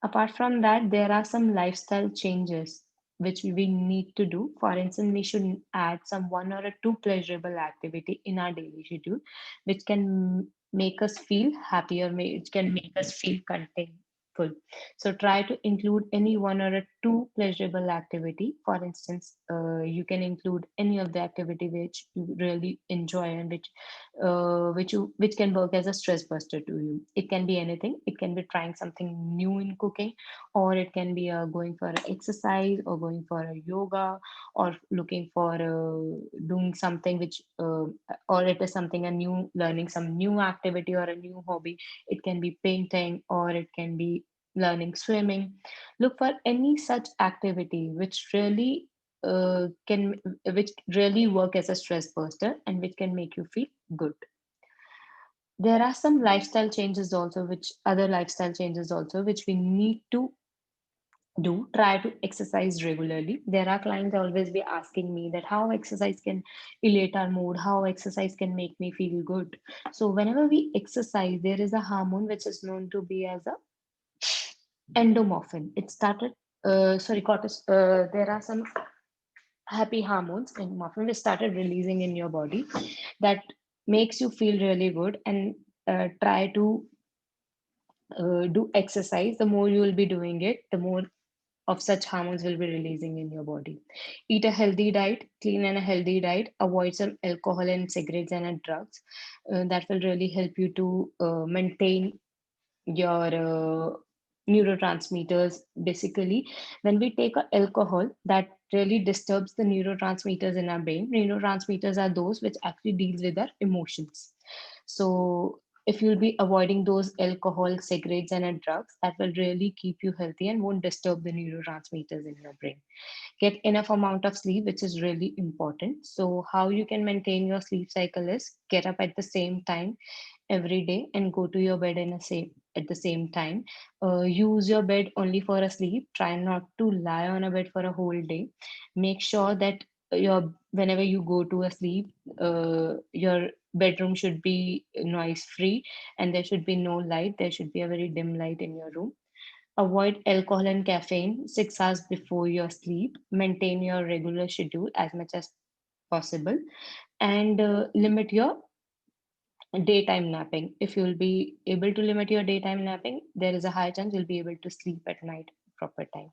Apart from that, there are some lifestyle changes which we need to do. For instance, we should add some one or a two pleasurable activity in our daily schedule, which can make us feel happier, which can make us feel contentful. So try to include any one or a two pleasurable activity. For instance, you can include any of the activity which you really enjoy and which can work as a stress buster to you. It can be anything. It can be trying something new in cooking, or it can be going for an exercise, or going for a yoga, or looking for doing something which or it is something a new, learning some new activity or a new hobby. It can be painting, or it can be learning swimming. Look for any such activity which really work as a stress buster and which can make you feel good. There are some lifestyle changes also, which other lifestyle changes also which we need to do. Try to exercise regularly. There are clients always be asking me that how exercise can elevate our mood, how exercise can make me feel good. So whenever we exercise, there is a hormone which is known to be as a endomorphin. It started sorry cortis There are some happy hormones in morphin which started releasing in your body, that makes you feel really good. And try to do exercise. The more you will be doing it, the more of such hormones will be releasing in your body. Eat a healthy diet, clean and a healthy diet. Avoid some alcohol and cigarettes and drugs. That will really help you to maintain your neurotransmitters. Basically, when we take alcohol, that really disturbs the neurotransmitters in our brain. Neurotransmitters are those which actually deals with our emotions. So if you'll be avoiding those alcohol, cigarettes and drugs, that will really keep you healthy and won't disturb the neurotransmitters in your brain. Get enough amount of sleep, which is really important. So how you can maintain your sleep cycle is get up at the same time every day and go to your bed in a same at the same time. Use your bed only for a sleep. Try not to lie on a bed for a whole day. Make sure that your whenever you go to a sleep, your bedroom should be noise free, and there should be no light. There should be a very dim light in your room. Avoid alcohol and caffeine 6 hours before your sleep. Maintain your regular schedule as much as possible, and limit your daytime napping. If you'll be able to limit your daytime napping, there is a high chance you'll be able to sleep at night proper time.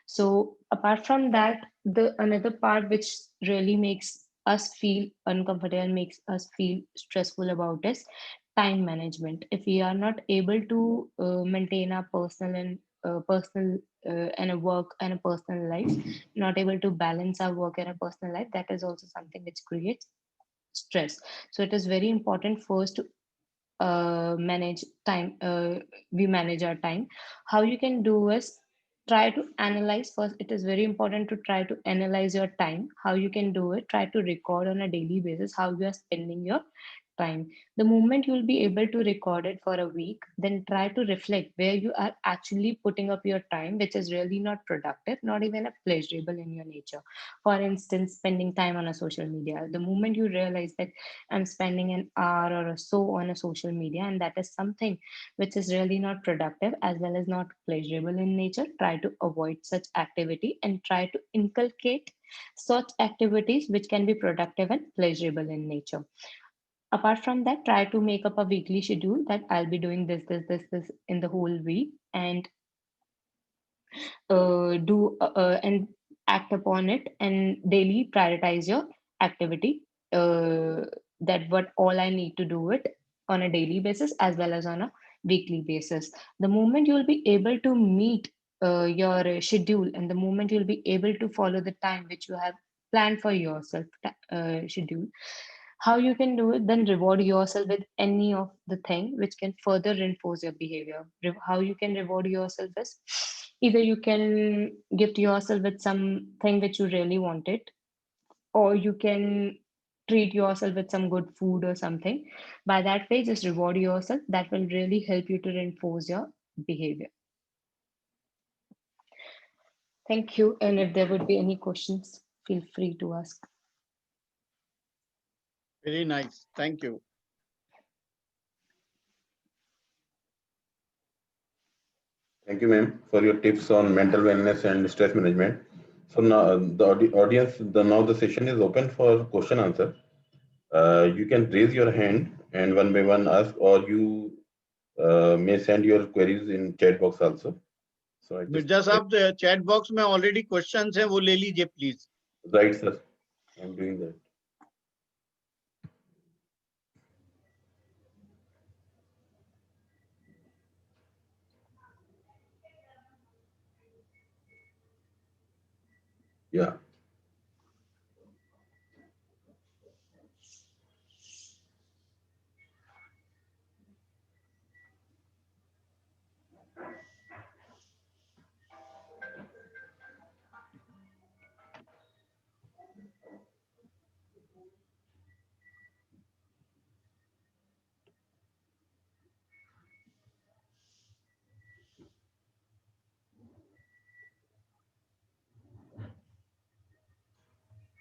So apart from that, the another part which really makes us feel uncomfortable and makes us feel stressful about is time management. If we are not able to maintain our personal and a work and a personal life, not able to balance our work and a personal life, that is also something which creates stress. So it is very important first to manage time. We manage our time. How you can do is try to analyze first. It is very important to try to analyze your time. How you can do it, try to record on a daily basis how you are spending your time. The moment you'll be able to record it for a week, then try to reflect where you are actually putting up your time, which is really not productive, not even a pleasurable in your nature. For instance, spending time on a social media. The moment you realize that I'm spending an hour or so on a social media, and that is something which is really not productive as well as not pleasurable in nature, try to avoid such activity and try to inculcate such activities which can be productive and pleasurable in nature. Apart from that, try to make up a weekly schedule that I'll be doing this in the whole week, and do and act upon it, and daily prioritize your activity. That what all I need to do it on a daily basis as well as on a weekly basis. The moment you'll be able to meet your schedule, and the moment you'll be able to follow the time which you have planned for yourself schedule, How you can do it, then reward yourself with any of the thing which can further reinforce your behavior. How you can reward yourself is either you can gift yourself with something which you really wanted, or you can treat yourself with some good food or something. By that way, just reward yourself. That will really help you to reinforce your behavior. Thank you. And if there would be any questions, feel free to ask. Very nice. Thank you. Thank you, ma'am, for your tips on mental wellness and stress management. So now audience, now the session is open for question answer. You can raise your hand and one by one ask, or you may send your queries in chat box also. So I just Mirza साहब, the chat box में already questions हैं, वो ले लीजिए please. right, sir. I'm doing that. Yeah.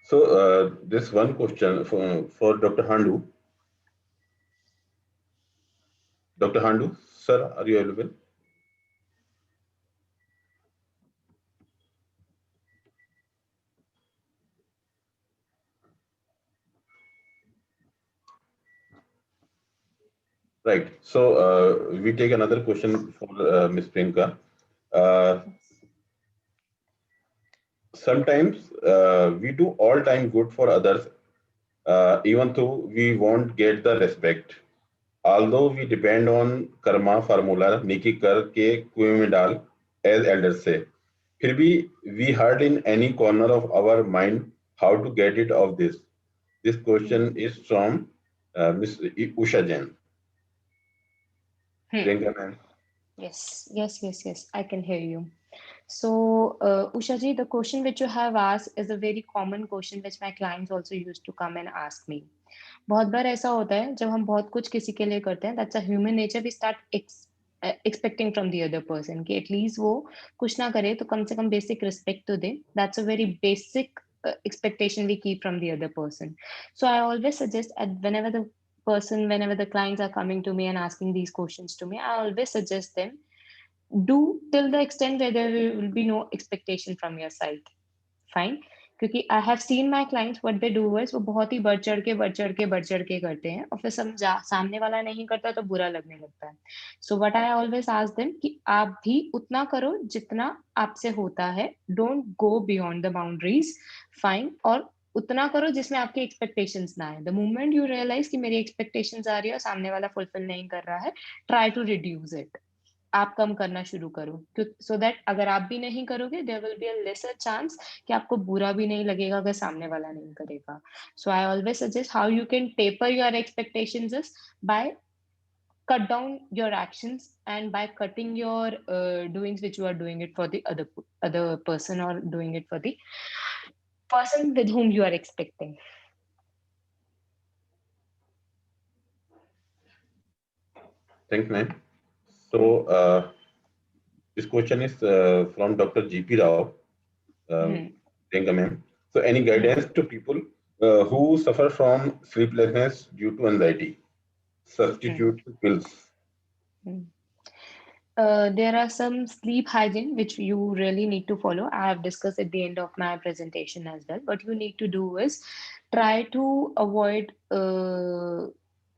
So this one question for Dr. Handu. Dr. Handu, sir, are you available? Right. So we take another question for Ms. Priyanka. Sometimes we do all time good for others, even though we won't get the respect. Although we depend on karma formula, Niki kar ke kuएं में डाल, as elders say. फिर भी we heard in any corner of our mind how to get it of this. This question is from Ms. Usha Jain. Priyanka ma'am. Yes, I can hear you. So, Usha ji, the question which you have asked is a very common question which my clients also used to come and ask me. बहुत बार ऐसा होता है जब हम बहुत कुछ किसी के लिए करते हैं, that's a human nature, we start expecting from the other person कि at least वो कुछ ना करे तो कम से कम basic respect तो दे. That's a very basic expectation we keep from the other person. So I always suggest whenever the clients are coming to me and asking these questions to me, I always suggest them do till the extent where there will be no expectation from your side. Fine. क्योंकि I have seen my clients what they do is वो बहुत ही बढ़ चढ़ के करते हैं और फिर सामने वाला नहीं करता तो बुरा लगने लगता है. So what I always ask them कि आप भी उतना करो जितना आपसे होता है. Don't go beyond the boundaries. Fine. और उतना करो जिसमें आपकी एक्सपेक्टेशंस ना आए. The moment you realize कि मेरी एक्सपेक्टेशंस आ रही है और सामने वाला फुलफिल नहीं कर रहा है, try to reduce it. आप कम करना शुरू करो सो दैट अगर आप भी नहीं करोगे there will be a lesser chance कि आपको बुरा भी नहीं लगेगा अगर सामने वाला नहीं करेगा. So I always suggest how you can taper your expectations is by cut down your actions and by cutting your doings which you are doing it for the other person or doing it for the person with whom you are expecting. Thanks, ma'am. So this question is from Dr. G.P. Rao. Priyanka ma'am. So any guidance to people who suffer from sleeplessness due to anxiety? Substitute pills. There are some sleep hygiene which you really need to follow. I have discussed at the end of my presentation as well. What you need to do is try to avoid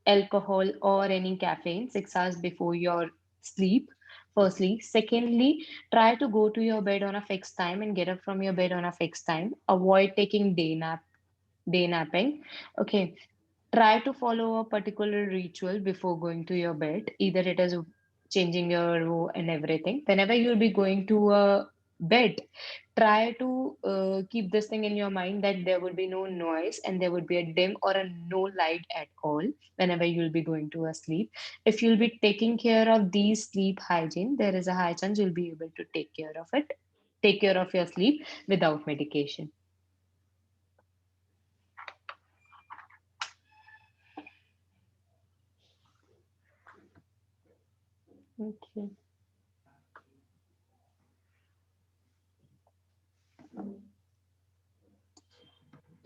alcohol or any caffeine 6 hours before your sleep. Firstly. Secondly, try to go to your bed on a fixed time and get up from your bed on a fixed time. Avoid taking day napping. Okay. Try to follow a particular ritual before going to your bed. Either it is changing your room and everything. Whenever you'll be going to a bed, try to keep this thing in your mind that there would be no noise and there would be a dim or a no light at all whenever you'll be going to a sleep. If you'll be taking care of these sleep hygiene, there is a high chance you'll be able to take care of it, take care of your sleep without medication. Okay.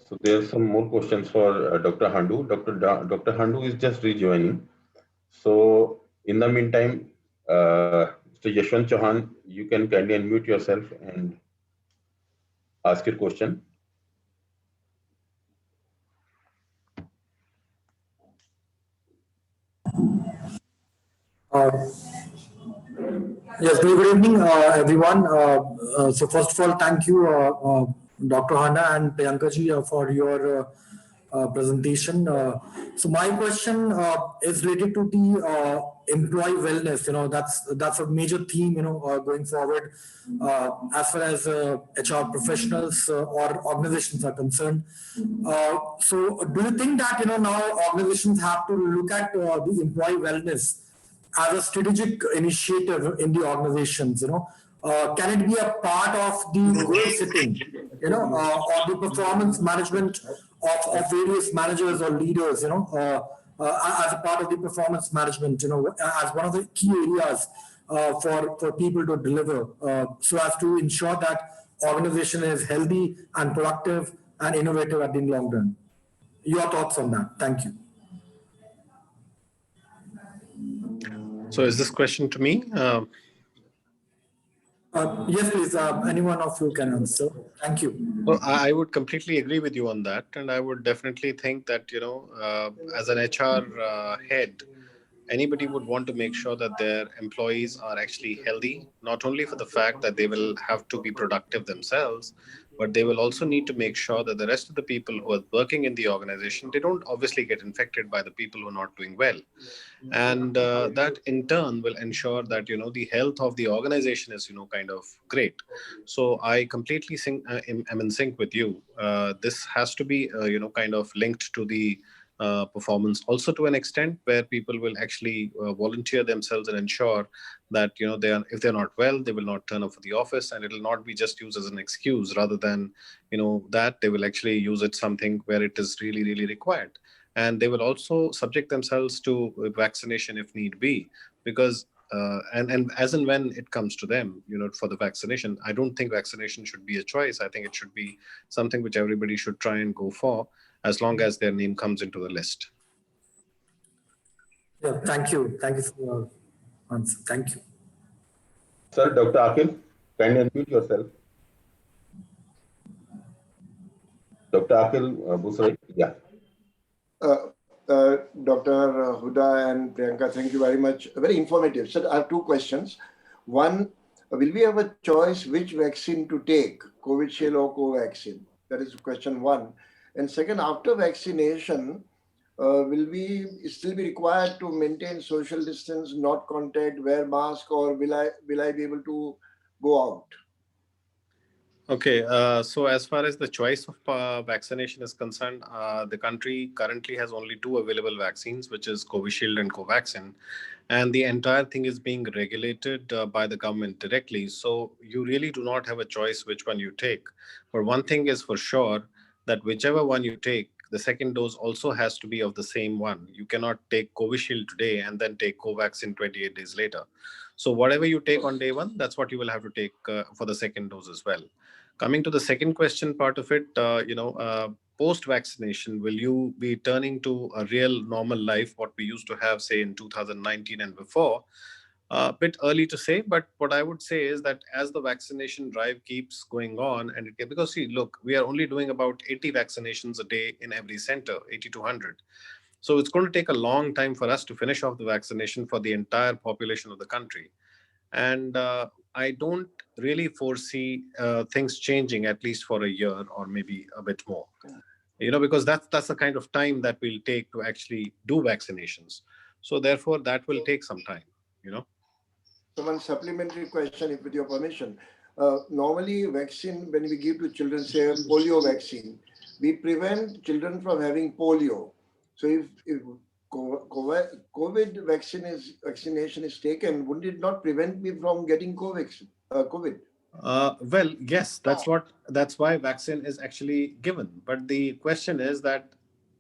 So there are some more questions for Dr. Handu. Dr. Handu is just rejoining. So in the meantime, Mr. Yashwant Chauhan, you can kindly unmute yourself and ask your question. Yes, good evening, everyone. So first of all, thank you, Dr. Hana and Priyanka ji, for your presentation. So my question is related to the employee wellness. You know, that's a major theme. You know, going forward, as far as HR professionals or organizations are concerned. So, do you think that now organizations have to look at the employee wellness as a strategic initiative in the organizations? Can it be a part of the goal setting, or the performance management of various managers or leaders, as a part of the performance management, as one of the key areas for people to deliver, so as to ensure that organization is healthy and productive and innovative at the long run. Your thoughts on that? Thank you. So is this question to me? Yes, please. Any one of you can answer. Thank you. Well, I would completely agree with you on that. And I would definitely think that, as an HR head, anybody would want to make sure that their employees are actually healthy, not only for the fact that they will have to be productive themselves, but they will also need to make sure that the rest of the people who are working in the organization, they don't obviously get infected by the people who are not doing well. And that in turn will ensure that, the health of the organization is, kind of great. So I completely am in sync with you. This has to be, kind of linked to the performance also to an extent, where people will actually volunteer themselves and ensure that if they're not well, they will not turn up for the office, and it will not be just used as an excuse, rather than that they will actually use it something where it is really, really required. And they will also subject themselves to vaccination if need be, because and as and when it comes to them, for the vaccination, I don't think vaccination should be a choice. I think it should be something which everybody should try and go for, as long as their name comes into the list. Yeah, thank you. Thank you for your answer. Thank you. Sir, Dr. Akhil, kindly unmute yourself. Dr. Akhil Busrai, yeah. Dr. Huda and Priyanka, thank you very much. Very informative. So I have two questions. One, will we have a choice which vaccine to take, Covishield or Covaxin? That is question one. And second, after vaccination, will we still be required to maintain social distance, not contact, wear mask, or will I be able to go out? Okay, so as far as the choice of vaccination is concerned, the country currently has only two available vaccines, which is Covishield and Covaxin, and the entire thing is being regulated by the government directly. So you really do not have a choice which one you take. But one thing is for sure, that whichever one you take, the second dose also has to be of the same one. You cannot take Covishield today and then take Covaxin 28 days later. So whatever you take on day one, that's what you will have to take for the second dose as well. Coming to the second question part of it, post-vaccination, will you be turning to a real normal life, what we used to have, say, in 2019 and before? A bit early to say, but what I would say is that as the vaccination drive keeps going on, and because see, look, we are only doing about 80 vaccinations a day in every center, 80 to 100. So it's going to take a long time for us to finish off the vaccination for the entire population of the country. And I don't really foresee things changing, at least for a year or maybe a bit more, because that's the kind of time that we'll take to actually do vaccinations. So therefore, that will take some time, So one supplementary question, with your permission. normally vaccine, when we give to children, say polio vaccine, we prevent children from having polio. So if COVID vaccination is taken, would it not prevent me from getting COVID? Well, yes, that's why vaccine is actually given. But the question is that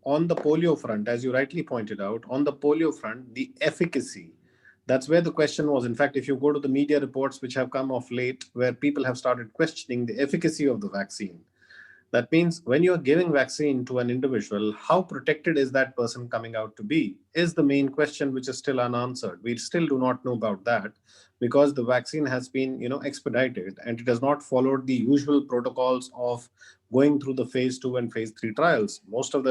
on the polio front, as you rightly pointed out, on the polio front, the efficacy, that's where the question was. In fact, if you go to the media reports which have come of late, where people have started questioning the efficacy of the vaccine, that means when you are giving vaccine to an individual, how protected is that person coming out to be is the main question, which is still unanswered. We still do not know about that because the vaccine has been, expedited, and it has not followed the usual protocols of going through the phase 2 and phase 3 trials. Most of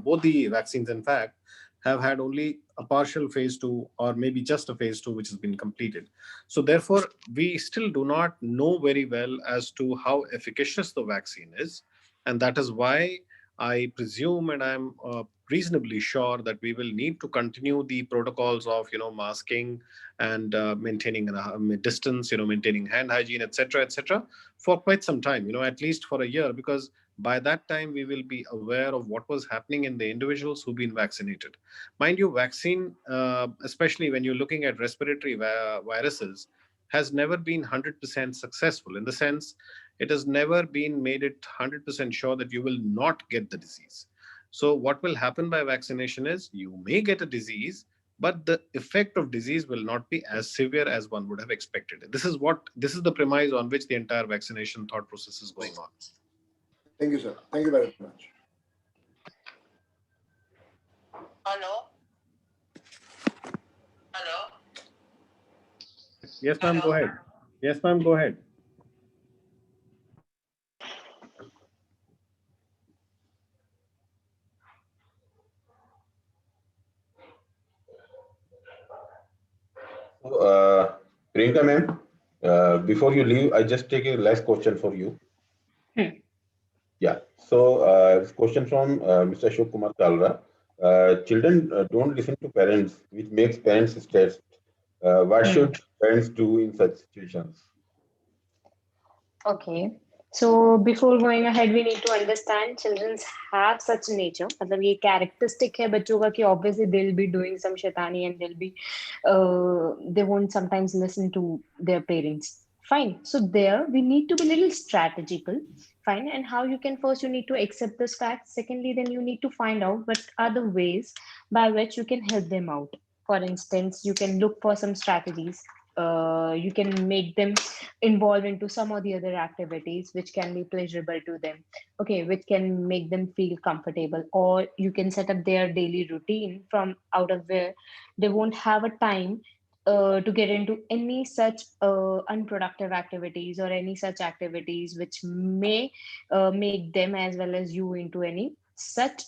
both the vaccines, in fact, have had only a partial phase 2 or maybe just a phase 2 which has been completed. So therefore, we still do not know very well as to how efficacious the vaccine is. And that is why I presume, and I'm reasonably sure, that we will need to continue the protocols of, masking and maintaining a distance, maintaining hand hygiene, etc., for quite some time, at least for a year, because by that time we will be aware of what was happening in the individuals who've been vaccinated. Mind you, vaccine, especially when you're looking at respiratory viruses, has never been 100% successful, in the sense it has never been made it 100% sure that you will not get the disease. So what will happen by vaccination is you may get a disease, but the effect of disease will not be as severe as one would have expected. This is the premise on which the entire vaccination thought process is going on. Thank you, sir. Thank you very much. Hello? Hello? Yes, ma'am, go ahead. Yes, ma'am, go ahead. So, Priyanka ma'am, before you leave, I just take a last question for you. Yeah. So, this question from Mr. Ashok Kumar Kalra. Children don't listen to parents, which makes parents stressed. What should parents do in such situations? Okay. So before going ahead, we need to understand children have such nature. मतलब ये characteristic है बच्चों का कि obviously they'll be doing some shaitani and they won't sometimes listen to their parents. Fine. So there we need to be a little strategical. Fine. And how you need to accept this fact. Secondly, then you need to find out what are the ways by which you can help them out. For instance, you can look for some strategies. You can make them involve into some or the other activities which can be pleasurable to them, okay, which can make them feel comfortable, or you can set up their daily routine from out of where they won't have a time to get into any such unproductive activities or any such activities which may make them as well as you into any such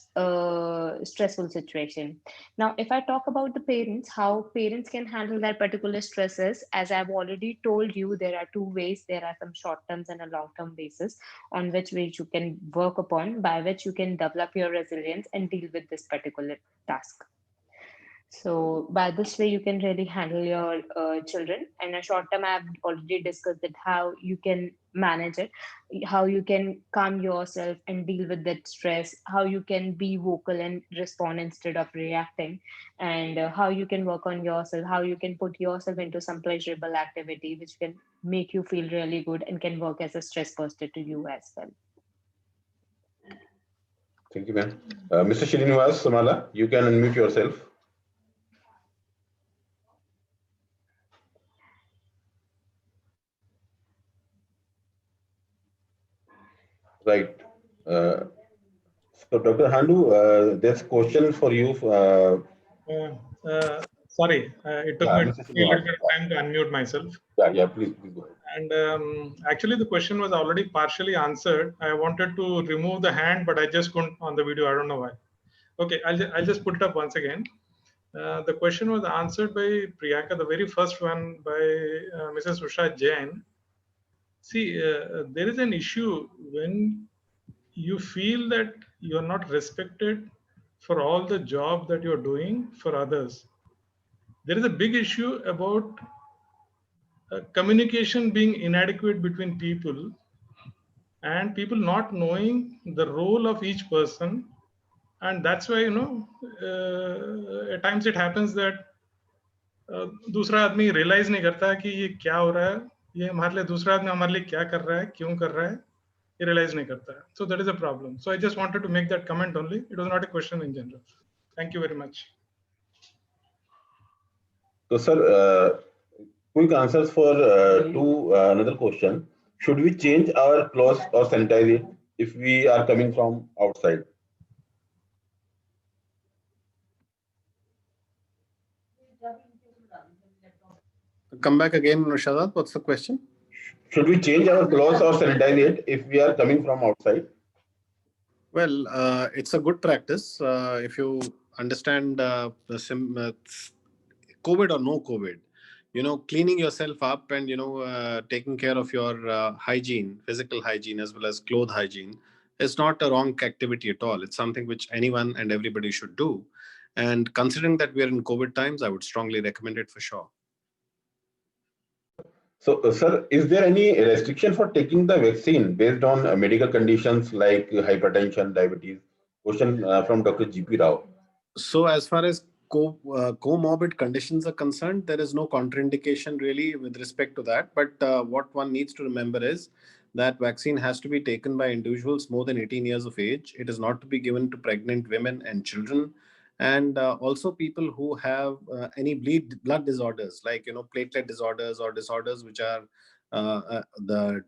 stressful situation. Now, if I talk about the parents, how parents can handle that particular stresses, as I've already told you, there are two ways. There are some short terms and a long term basis on which you can work upon, by which you can develop your resilience and deal with this particular task. So by this way, you can really handle your children. And a short term, I've already discussed that how you can manage it, how you can calm yourself and deal with that stress, how you can be vocal and respond instead of reacting, and how you can work on yourself, how you can put yourself into some pleasurable activity which can make you feel really good and can work as a stress buster to you as well. Thank you, ma'am. Mr. Srinivas Samala, you can unmute yourself. Right. So, Dr. Handu, there's a question for you. Sorry, it took me a little bit of time to unmute myself. Yeah, please go ahead. And actually, the question was already partially answered. I wanted to remove the hand, but I just couldn't on the video. I don't know why. Okay, I'll just put it up once again. The question was answered by Priyanka, the very first one by Mrs. Usha Jain. See, there is an issue when you feel that you're not respected for all the job that you're doing for others. There is a big issue about communication being inadequate between people and people not knowing the role of each person. And that's why, at times it happens that दूसरा आदमी realise नहीं करता कि ये क्या हो रहा है, ये हमारे लिए दूसरा आदमी हमारे लिए क्या कर रहा है, क्यों कर रहा है, ये रियलाइज नहीं करता है. So that is a problem. So I just wanted to make that comment only. It was not a question in general. Thank you very much. So, sir, quick answers for another question. Should we change our clothes or sanitize it if we are coming from outside? Come back again, Shadat. What's the question? Should we change our clothes or sanitize it if we are coming from outside? Well, it's a good practice. If you understand COVID or no COVID, cleaning yourself up and, taking care of your hygiene, physical hygiene, as well as cloth hygiene is not a wrong activity at all. It's something which anyone and everybody should do. And considering that we are in COVID times, I would strongly recommend it for sure. So, sir, is there any restriction for taking the vaccine based on medical conditions like hypertension, diabetes? Question from Dr. GP Rao. So, as far as comorbid conditions are concerned, there is no contraindication really with respect to that. But what one needs to remember is that vaccine has to be taken by individuals more than 18 years of age. It is not to be given to pregnant women and children. And also people who have any blood disorders like platelet disorders or disorders which are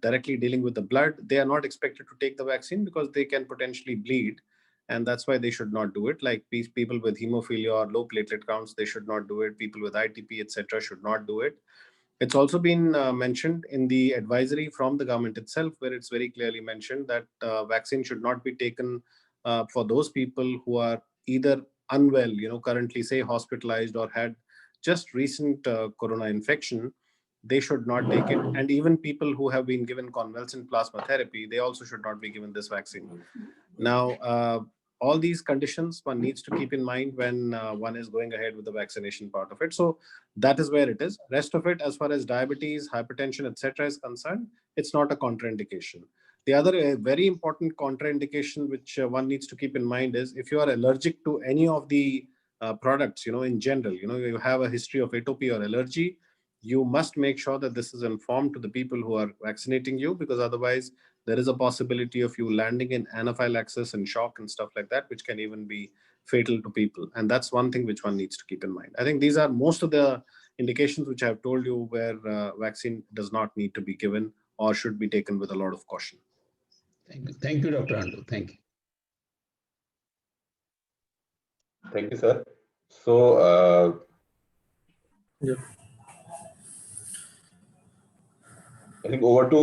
directly dealing with the blood, they are not expected to take the vaccine because they can potentially bleed, and that's why they should not do it. Like people with hemophilia or low platelet counts, they should not do it. People with ITP, etc., should not do it. It's also been mentioned in the advisory from the government itself, where it's very clearly mentioned that vaccine should not be taken for those people who are either unwell, currently say hospitalized or had just recent corona infection. They should not take it. And even people who have been given convalescent plasma therapy, they also should not be given this vaccine. Now, all these conditions one needs to keep in mind when one is going ahead with the vaccination part of it. So that is where it is. Rest of it, as far as diabetes, hypertension, etc. is concerned, it's not a contraindication. The other very important contraindication which one needs to keep in mind is if you are allergic to any of the products, in general, you have a history of atopy or allergy, you must make sure that this is informed to the people who are vaccinating you, because otherwise there is a possibility of you landing in anaphylaxis and shock and stuff like that, which can even be fatal to people. And that's one thing which one needs to keep in mind. I think these are most of the indications which I have told you where vaccine does not need to be given or should be taken with a lot of caution. Thank you. Thank you, Dr. Handu. Thank you. Thank you, sir. So, Yeah. I think over to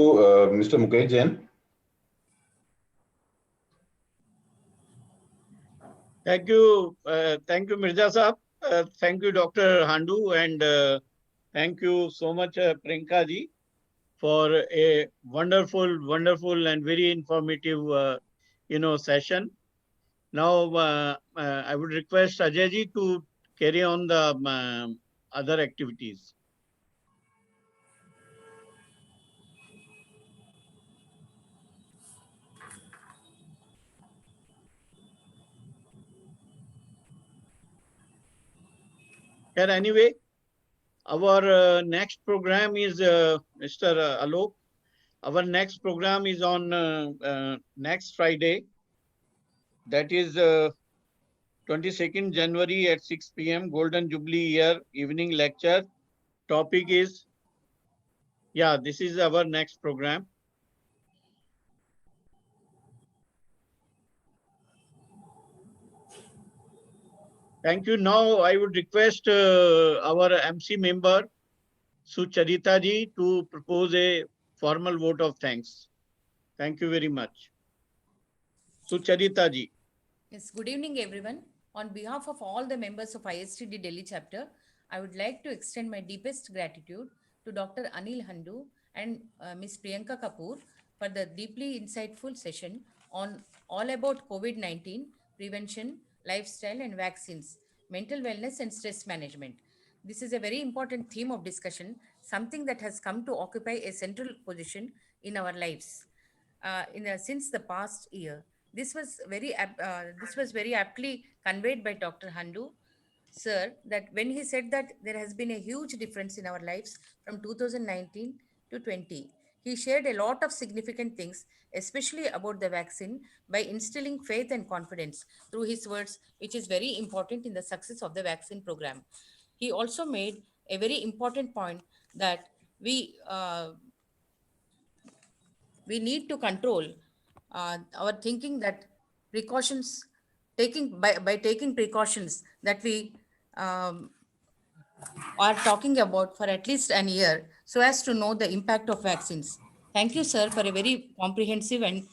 Mr. Mukesh Jain. Thank you, Mirza Saab. Thank you, Dr. Handu, and thank you so much, Priyanka ji, for a wonderful and very informative, session. Now, I would request Ajay ji to carry on the other activities. And anyway, our next program is Mr. Alok. Our next program is on next Friday. That is 22nd January at 6 p.m. Golden Jubilee Year evening lecture. Topic is, this is our next program. Thank you. Now I would request our MC member, Sucharita ji, to propose a formal vote of thanks. Thank you very much. Sucharita ji. Yes, good evening, everyone. On behalf of all the members of ISTD Delhi chapter, I would like to extend my deepest gratitude to Dr. Anil Handu and Ms. Priyanka Kapoor for the deeply insightful session on all about COVID-19 prevention, lifestyle and vaccines, mental wellness and stress management. This is a very important theme of discussion something that has come to occupy a central position in our lives since the past year. This was very aptly conveyed by Dr. Handu, sir, that when he said that there has been a huge difference in our lives from 2019 to 20. He shared a lot of significant things, especially about the vaccine, by instilling faith and confidence through his words, which is very important in the success of the vaccine program. He also made a very important point that we need to control our thinking, that precautions by taking precautions that we are talking about for at least an year, so as to know the impact of vaccines. Thank you, sir, for a very comprehensive and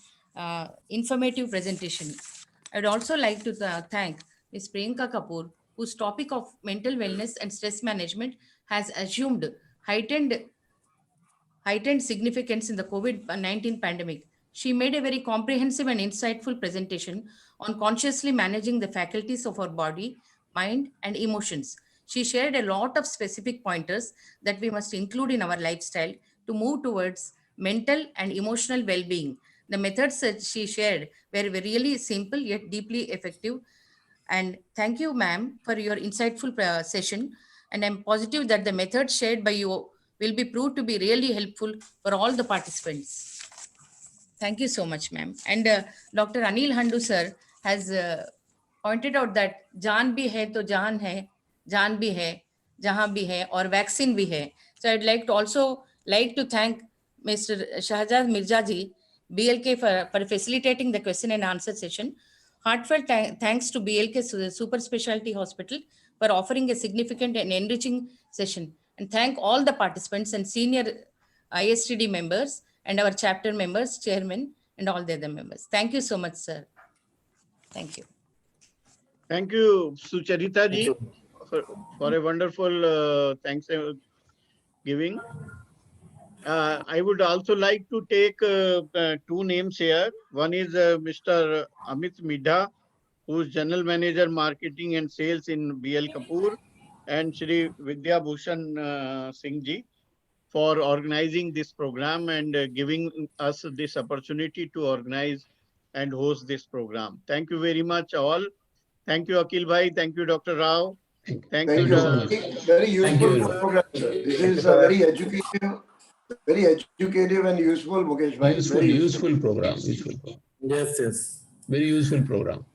informative presentation. I'd also like to thank Ms. Priyanka Kapoor, whose topic of mental wellness and stress management has assumed heightened significance in the COVID-19 pandemic. She made a very comprehensive and insightful presentation on consciously managing the faculties of our body, mind, and emotions. She shared a lot of specific pointers that we must include in our lifestyle to move towards mental and emotional well-being. The methods that she shared were really simple yet deeply effective. And thank you, ma'am, for your insightful session. And I'm positive that the methods shared by you will be proved to be really helpful for all the participants. Thank you so much, ma'am. And Dr. Anil Handu, sir, has pointed out that jaan bhi hai to jaan hai, jaan bhi hai, jahan bhi hai, or vaccine bhi hai. So I'd like to thank Mr. Shahjaz Mirza ji, BLK, for facilitating the question and answer session. Heartfelt thanks to BLK Super Specialty Hospital for offering a significant and enriching session. And thank all the participants and senior ISTD members and our chapter members, chairman, and all the other members. Thank you so much, sir. Thank you. Thank you, Sucharita ji, for a wonderful thanks giving. I would also like to take two names here. One is Mr. Amit Midha, who is General Manager Marketing and Sales in BL Kapoor, and Shri Vidya Bhushan Singh ji for organizing this program and giving us this opportunity to organize and host this program. Thank you very much all. Thank you, Akil Bhai. Thank you, Dr. Rao. Thank you so much. Very useful program, sir. This is very educative and useful, Mukesh Bhai. Useful program. Yes. Very useful program.